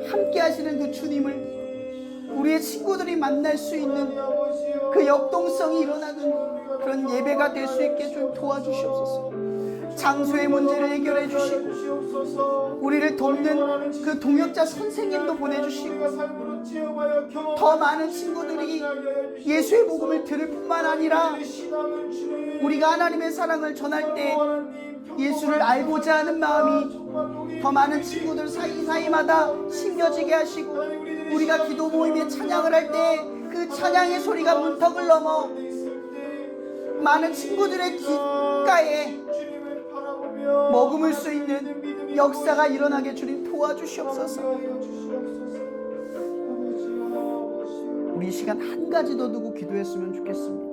B: 함께 하시는 그 주님을 우리의 친구들이 만날 수 있는 그 역동성이 일어나는 그런 예배가 될 수 있게 좀 도와주시옵소서. 장소의 문제를 해결해 주시고 우리를 돕는 그 동역자 선생님도 보내주시고 더 많은 친구들이 예수의 복음을 들을 뿐만 아니라 우리가 하나님의 사랑을 전할 때 예수를 알고자 하는 마음이 더 많은 친구들 사이마다 심겨지게 하시고 우리가 기도 모임에 찬양을 할 때 그 찬양의 소리가 문턱을 넘어 많은 친구들의 귓가에 머금을 수 있는 역사가 일어나게 주님 도와주시옵소서. 우리 시간 한 가지 더 두고 기도했으면 좋겠습니다.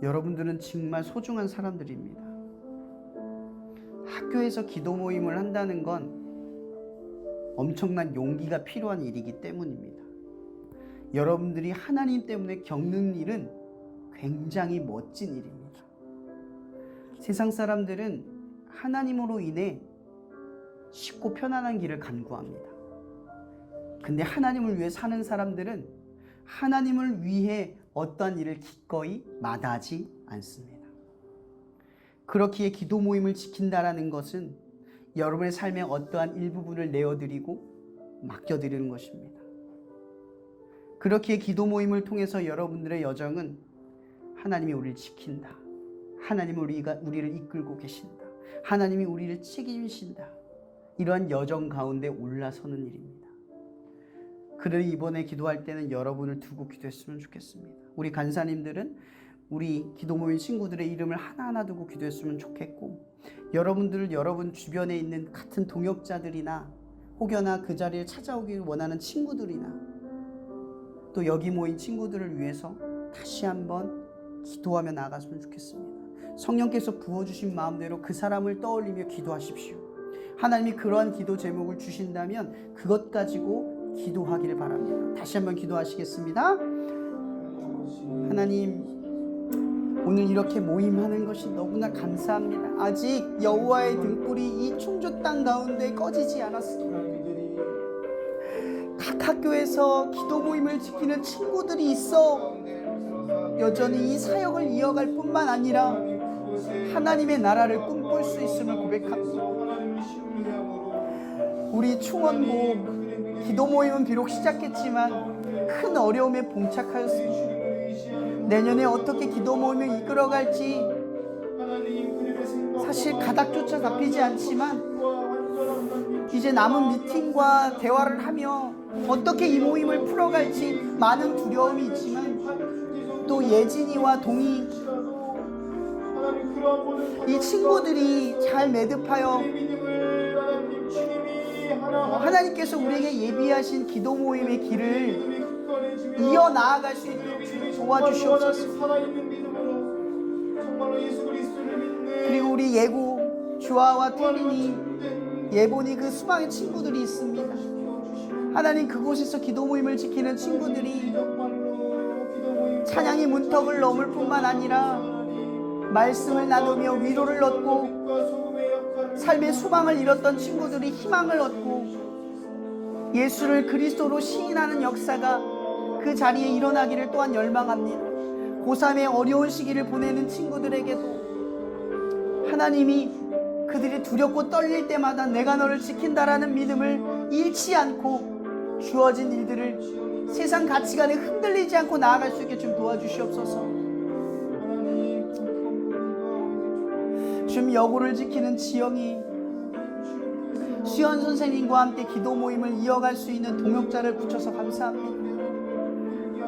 B: 여러분들은 정말 소중한 사람들입니다. 학교에서 기도 모임을 한다는 건 엄청난 용기가 필요한 일이기 때문입니다. 여러분들이 하나님 때문에 겪는 일은 굉장히 멋진 일입니다. 세상 사람들은 하나님으로 인해 쉽고 편안한 길을 간구합니다. 근데 하나님을 위해 사는 사람들은 하나님을 위해 어떠한 일을 기꺼이 마다하지 않습니다. 그렇기에 기도 모임을 지킨다라는 것은 여러분의 삶의 어떠한 일부분을 내어드리고 맡겨드리는 것입니다. 그렇기에 기도 모임을 통해서 여러분들의 여정은 하나님이 우리를 지킨다, 하나님이 우리를 이끌고 계신다, 하나님이 우리를 책임지신다, 이러한 여정 가운데 올라서는 일입니다. 그러니 이번에 기도할 때는 여러분을 두고 기도했으면 좋겠습니다. 우리 간사님들은 우리 기도 모임 친구들의 이름을 하나하나 두고 기도했으면 좋겠고, 여러분들 여러분 주변에 있는 같은 동역자들이나 혹여나 그 자리에 찾아오길 원하는 친구들이나 또 여기 모인 친구들을 위해서 다시 한번 기도하며 나아갔으면 좋겠습니다. 성령께서 부어주신 마음대로 그 사람을 떠올리며 기도하십시오. 하나님이 그러한 기도 제목을 주신다면 그것 가지고 기도하기를 바랍니다. 다시 한번 기도하시겠습니다. 하나님, 오늘 이렇게 모임하는 것이 너무나 감사합니다. 아직 여호와의 등불이 이 충주 땅 가운데 꺼지지 않았습니다. 각 학교에서 기도 모임을 지키는 친구들이 있어 여전히 이 사역을 이어갈 뿐만 아니라 하나님의 나라를 꿈꿀 수 있음을 고백합니다. 우리 충원고 기도 모임은 비록 시작했지만 큰 어려움에 봉착하였습니다. 내년에 어떻게 기도 모임을 이끌어갈지 사실 가닥조차 잡히지 않지만 이제 남은 미팅과 대화를 하며 어떻게 이 모임을 풀어갈지 많은 두려움이 있지만 또 예진이와 동희 이 친구들이 잘 매듭하여 하나님께서 우리에게 예비하신 기도 모임의 길을 이어나아갈 수 있도록 도와주시옵소서. 그리고 우리 예고, 주아와 태린이, 예본이 그 수많은 친구들이 있습니다. 하나님, 그곳에서 기도 모임을 지키는 친구들이 찬양의 문턱을 넘을 뿐만 아니라 말씀을 나누며 위로를 얻고 삶의 소망을 잃었던 친구들이 희망을 얻고 예수를 그리스도로 시인하는 역사가 그 자리에 일어나기를 또한 열망합니다. 고3의 어려운 시기를 보내는 친구들에게도 하나님이 그들이 두렵고 떨릴 때마다 내가 너를 지킨다라는 믿음을 잃지 않고 주어진 일들을 세상 가치관에 흔들리지 않고 나아갈 수 있게 좀 도와주시옵소서. 좀 여고를 지키는 지영이 수연 선생님과 함께 기도 모임을 이어갈 수 있는 동역자를 붙여서 감사합니다.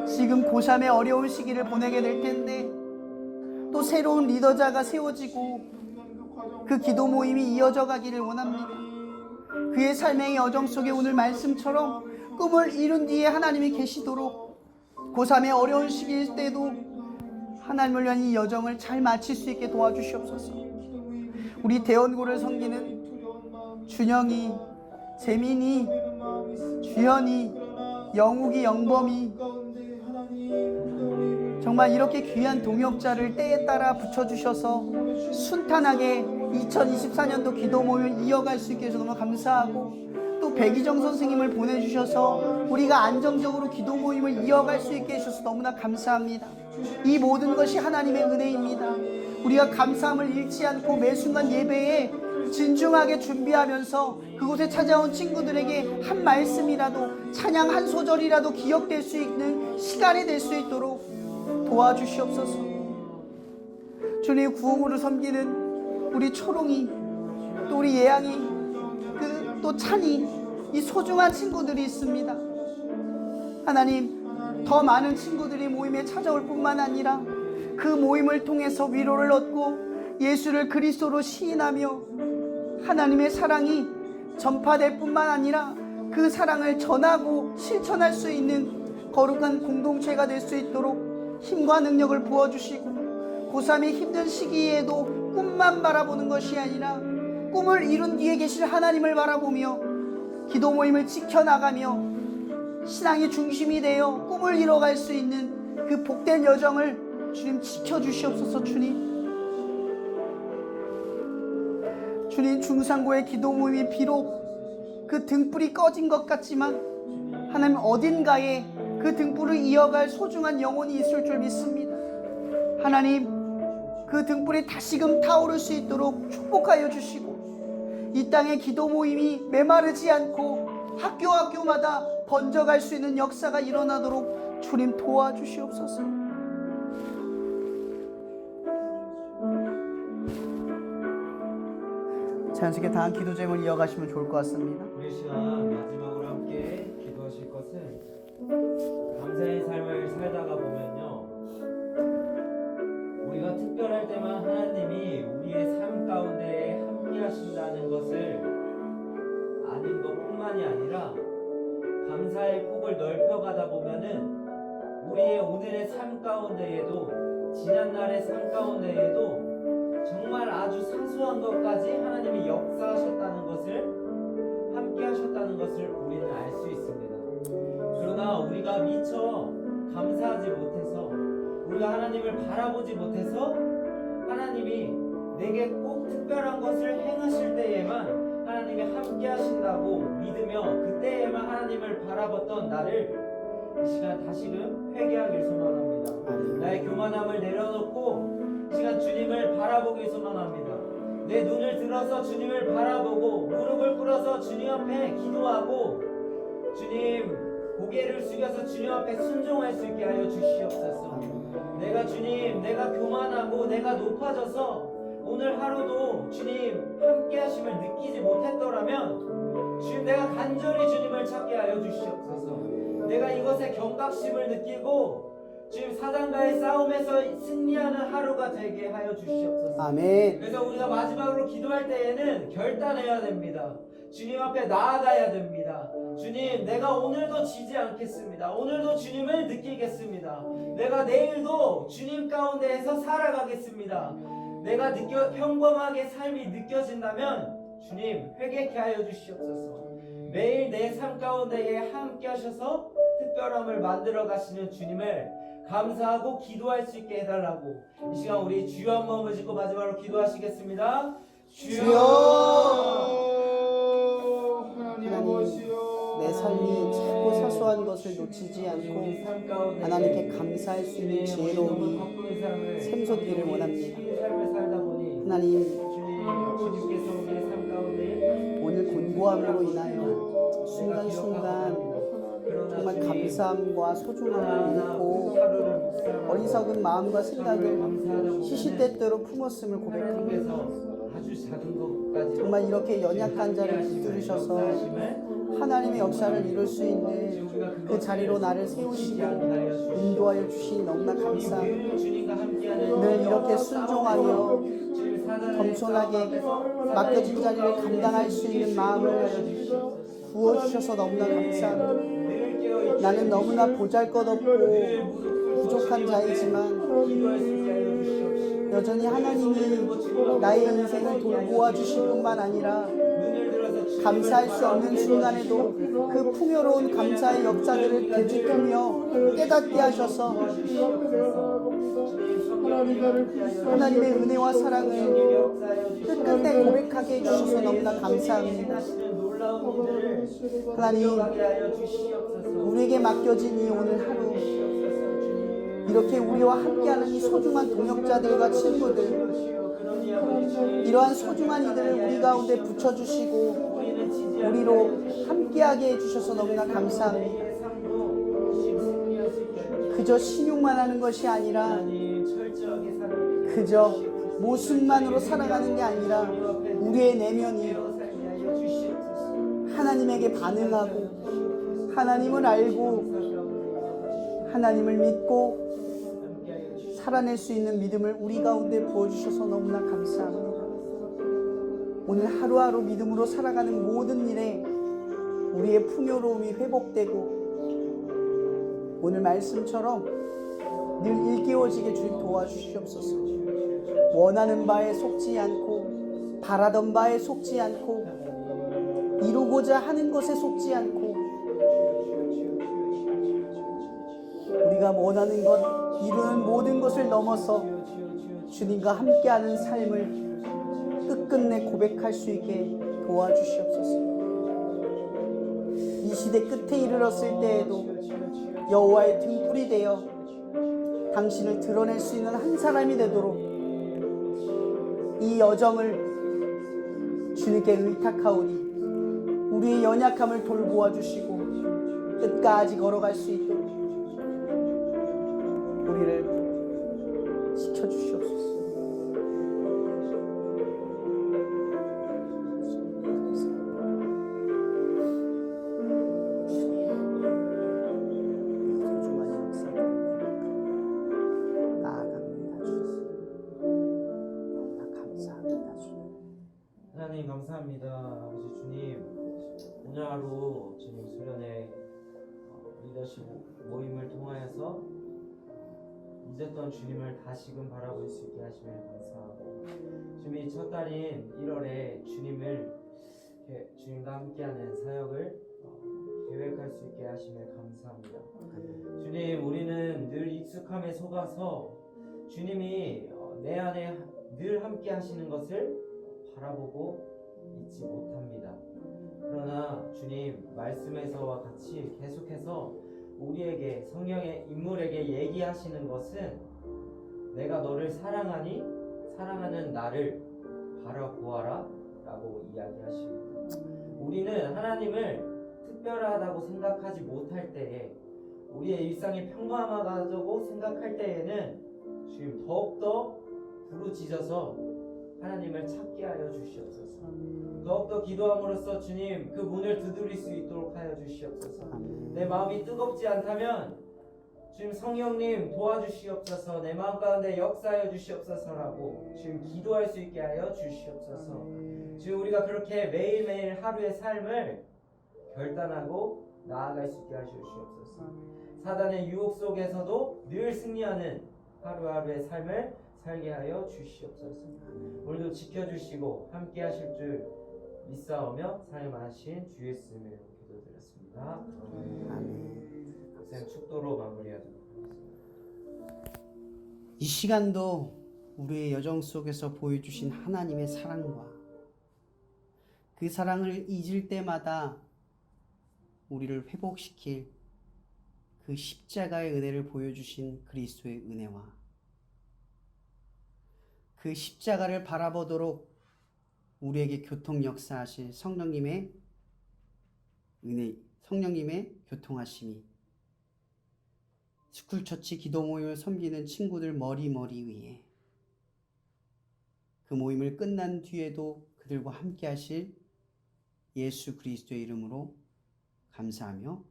B: 지금 고3의 어려운 시기를 보내게 될 텐데 또 새로운 리더자가 세워지고 그 기도 모임이 이어져 가기를 원합니다. 그의 삶의 여정 속에 오늘 말씀처럼 꿈을 이룬 뒤에 하나님이 계시도록 고3의 어려운 시기일 때도 하나님을 위한 이 여정을 잘 마칠 수 있게 도와주시옵소서. 우리 대원고를 섬기는 준영이, 재민이, 주현이, 영욱이, 영범이 정말 이렇게 귀한 동역자를 때에 따라 붙여주셔서 순탄하게 2024년도 기도 모임을 이어갈 수 있게 해서 너무 감사하고, 또 백희정 선생님을 보내주셔서 우리가 안정적으로 기도 모임을 이어갈 수 있게 해주셔서 너무나 감사합니다. 이 모든 것이 하나님의 은혜입니다. 우리가 감사함을 잃지 않고 매 순간 예배에 진중하게 준비하면서 그곳에 찾아온 친구들에게 한 말씀이라도, 찬양 한 소절이라도 기억될 수 있는 시간이 될 수 있도록 도와주시옵소서. 주님, 구홍으로 섬기는 우리 초롱이, 또 우리 예양이, 또 찬이, 이 소중한 친구들이 있습니다. 하나님, 더 많은 친구들이 모임에 찾아올 뿐만 아니라 그 모임을 통해서 위로를 얻고 예수를 그리스도로 시인하며 하나님의 사랑이 전파될 뿐만 아니라 그 사랑을 전하고 실천할 수 있는 거룩한 공동체가 될 수 있도록 힘과 능력을 부어주시고, 고3의 힘든 시기에도 꿈만 바라보는 것이 아니라 꿈을 이룬 뒤에 계실 하나님을 바라보며 기도 모임을 지켜나가며 신앙의 중심이 되어 꿈을 이뤄갈 수 있는 그 복된 여정을 주님 지켜주시옵소서. 주님, 중상고의 기도 모임이 비록 그 등불이 꺼진 것 같지만 하나님, 어딘가에 그 등불을 이어갈 소중한 영혼이 있을 줄 믿습니다. 하나님, 그 등불이 다시금 타오를 수 있도록 축복하여 주시고, 이 땅의 기도 모임이 메마르지 않고 학교마다 번져갈 수 있는 역사가 일어나도록 주님 도와주시옵소서. 자연스럽게 다음 기도 제목을 이어가시면 좋을 것 같습니다.
C: 우리 시간 마지막으로 함께 기도하실 것은 감사의 삶을 살다가 보면요, 내가 특별할 때만 하나님이 우리의 삶 가운데에 함께 하신다는 것을 아는 것뿐만이 아니라 감사의 폭을 넓혀가다 보면은 우리의 오늘의 삶 가운데에도 지난날의 삶 가운데에도 정말 아주 사소한 것까지 하나님이 역사하셨다는 것을 함께 하셨다는 것을 우리는 알 수 있습니다. 그러나 우리가 미처 감사하지 못해서 우리가 하나님을 바라보지 못해서 하나님이 내게 꼭 특별한 것을 행하실 때에만 하나님이 함께 하신다고 믿으며 그때에만 하나님을 바라봤던 나를 이 시간 다시금 회개하길 소망합니다. 나의 교만함을 내려놓고 이 시간 주님을 바라보길 소망합니다. 내 눈을 들어서 주님을 바라보고 무릎을 꿇어서 주님 앞에 기도하고 주님 고개를 숙여서 주님 앞에 순종할 수 있게 하여 주시옵소서. 내가 주님, 내가 교만하고 내가 높아져서 오늘 하루도 주님 함께 하심을 느끼지 못했더라면 주님 내가 간절히 주님을 찾게 하여 주시옵소서. 내가 이것에 경각심을 느끼고 주님 사단과의 싸움에서 승리하는 하루가 되게 하여 주시옵소서.
B: 아멘.
C: 그래서 우리가 마지막으로 기도할 때에는 결단해야 됩니다. 주님 앞에 나아가야 됩니다. 주님, 내가 오늘도 지지 않겠습니다. 오늘도 주님을 느끼겠습니다. 내가 내일도 주님 가운데에서 살아가겠습니다. 내가 평범하게 삶이 느껴진다면 주님 회개케 하여 주시옵소서. 매일 내 삶 가운데에 함께 하셔서 특별함을 만들어 가시는 주님을 감사하고 기도할 수 있게 해달라고 이 시간 우리 주여 한 마음을 짓고 마지막으로 기도하시겠습니다. 주여
A: 하나님 아버지여,
B: 내 삶이 자꾸 사소한 것을 놓치지 않고 하나님께 감사할 수 있는 지혜로움이 샘솟기를 원합니다. 하나님,
C: 주님께서 우리의 삶 가운데
B: 오늘 곤고함으로 인하여 순간순간 정말 감사함과 소중함을 잃고 어리석은 마음과 생각을 시시때때로 품었음을 고백합니다.
C: 아주 작은 것까지
B: 정말 이렇게 연약한 자를 붙들으셔서 하나님의 역사를 이룰 수 있는 그 자리로 나를 세우시고 인도하여 주시니 너무나 감사합니다. 늘 이렇게 순종하며 겸손하게 맡겨진 자리를 감당할 수 있는 마음을 부어주셔서 너무나 감사합니다. 나는 너무나 보잘것없고 부족한 자이지만 여전히 하나님이 나의 인생을 돌보아 주실 뿐만 아니라 감사할 수 없는 순간에도 그 풍요로운 감사의 역사들을 되짚으며 깨닫게 하셔서 하나님의 은혜와 사랑을 끝끝내 고백하게 해주셔서 너무나 감사합니다. 하나님, 우리에게 맡겨진 이 오늘 하루 이렇게 우리와 함께하는 이 소중한 동역자들과 친구들 이러한 소중한 이들을 우리 가운데 붙여주시고 우리로 함께하게 해주셔서 너무나 감사합니다. 그저 신용만 하는 것이 아니라 그저 모습만으로 살아가는 게 아니라 우리의 내면이 하나님에게 반응하고 하나님을 알고 하나님을 믿고 살아낼 수 있는 믿음을 우리 가운데 부어주셔서 너무나 감사합니다. 오늘 하루하루 믿음으로 살아가는 모든 일에 우리의 풍요로움이 회복되고 오늘 말씀처럼 늘 일깨워지게 주님 도와주시옵소서. 원하는 바에 속지 않고 바라던 바에 속지 않고 이루고자 하는 것에 속지 않고 우리가 원하는 것, 이루는 모든 것을 넘어서 주님과 함께하는 삶을 끝끝내 고백할 수 있게 도와주시옵소서. 이 시대 끝에 이르렀을 때에도 여호와의 등불이 되어 당신을 드러낼 수 있는 한 사람이 되도록 이 여정을 주님께 의탁하오니 우리의 연약함을 돌보아 주시고 끝까지 걸어갈 수 있도록 우리를 지켜주시옵소서. 소중한 역사를 나아갑니다. 주님.
C: 하나님 감사합니다. 아버지 주님, 오늘 하루 주님 수련회 리더십 모임을 통하여서 잊었던 주님을 다시금 바라볼 수 있게 하시면 감사하고, 주님이 첫 달인 1월에 주님과 함께하는 사역을 계획할 수 있게 하시면 감사합니다. 주님, 우리는 늘 익숙함에 속아서 주님이 내 안에 늘 함께 하시는 것을 바라보고 있지 못합니다. 그러나 주님 말씀에서와 같이 계속해서 우리에게 성령의 인물에게 얘기하시는 것은 내가 너를 사랑하니 사랑하는 나를 바라보아라 라고 이야기하십니다. 우리는 하나님을 특별하다고 생각하지 못할 때에, 우리의 일상이 평범하다고 생각할 때에는 주님 더욱더 부르짖어서 하나님을 찾게 하여 주시옵소서. 더욱더 기도함으로써 주님 그 문을 두드릴 수 있도록 하여 주시옵소서. 내 마음이 뜨겁지 않다면 주님 성령님 도와주시옵소서. 내 마음 가운데 역사하여 주시옵소서라고 주님 기도할 수 있게 하여 주시옵소서. 주님, 우리가 그렇게 매일매일 하루의 삶을 결단하고 나아갈 수 있게 하여 주시옵소서. 사단의 유혹 속에서도 늘 승리하는 하루하루의 삶을 살게 하여 주시옵소서. 오늘도 지켜주시고 함께 하실 줄 믿사오며 사용하신 주 예수님의 이름으로 기도드렸습니다. 아멘. 학생 축도로 마무리하도록 하겠습니다.
B: 이 시간도 우리의 여정 속에서 보여주신 하나님의 사랑과 그 사랑을 잊을 때마다 우리를 회복시킬 그 십자가의 은혜를 보여주신 그리스도의 은혜와 그 십자가를 바라보도록 우리에게 교통 역사하실 성령님의 은혜, 성령님의 교통하심이 스쿨처치 기도 모임을 섬기는 친구들 머리 위에, 그 모임을 끝난 뒤에도 그들과 함께 하실 예수 그리스도의 이름으로 감사하며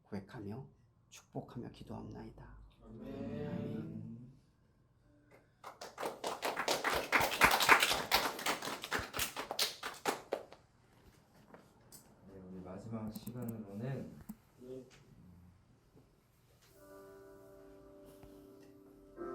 B: 고백하며 축복하며 기도합나이다. 아멘.
C: 네, 우리 마지막 시간으로는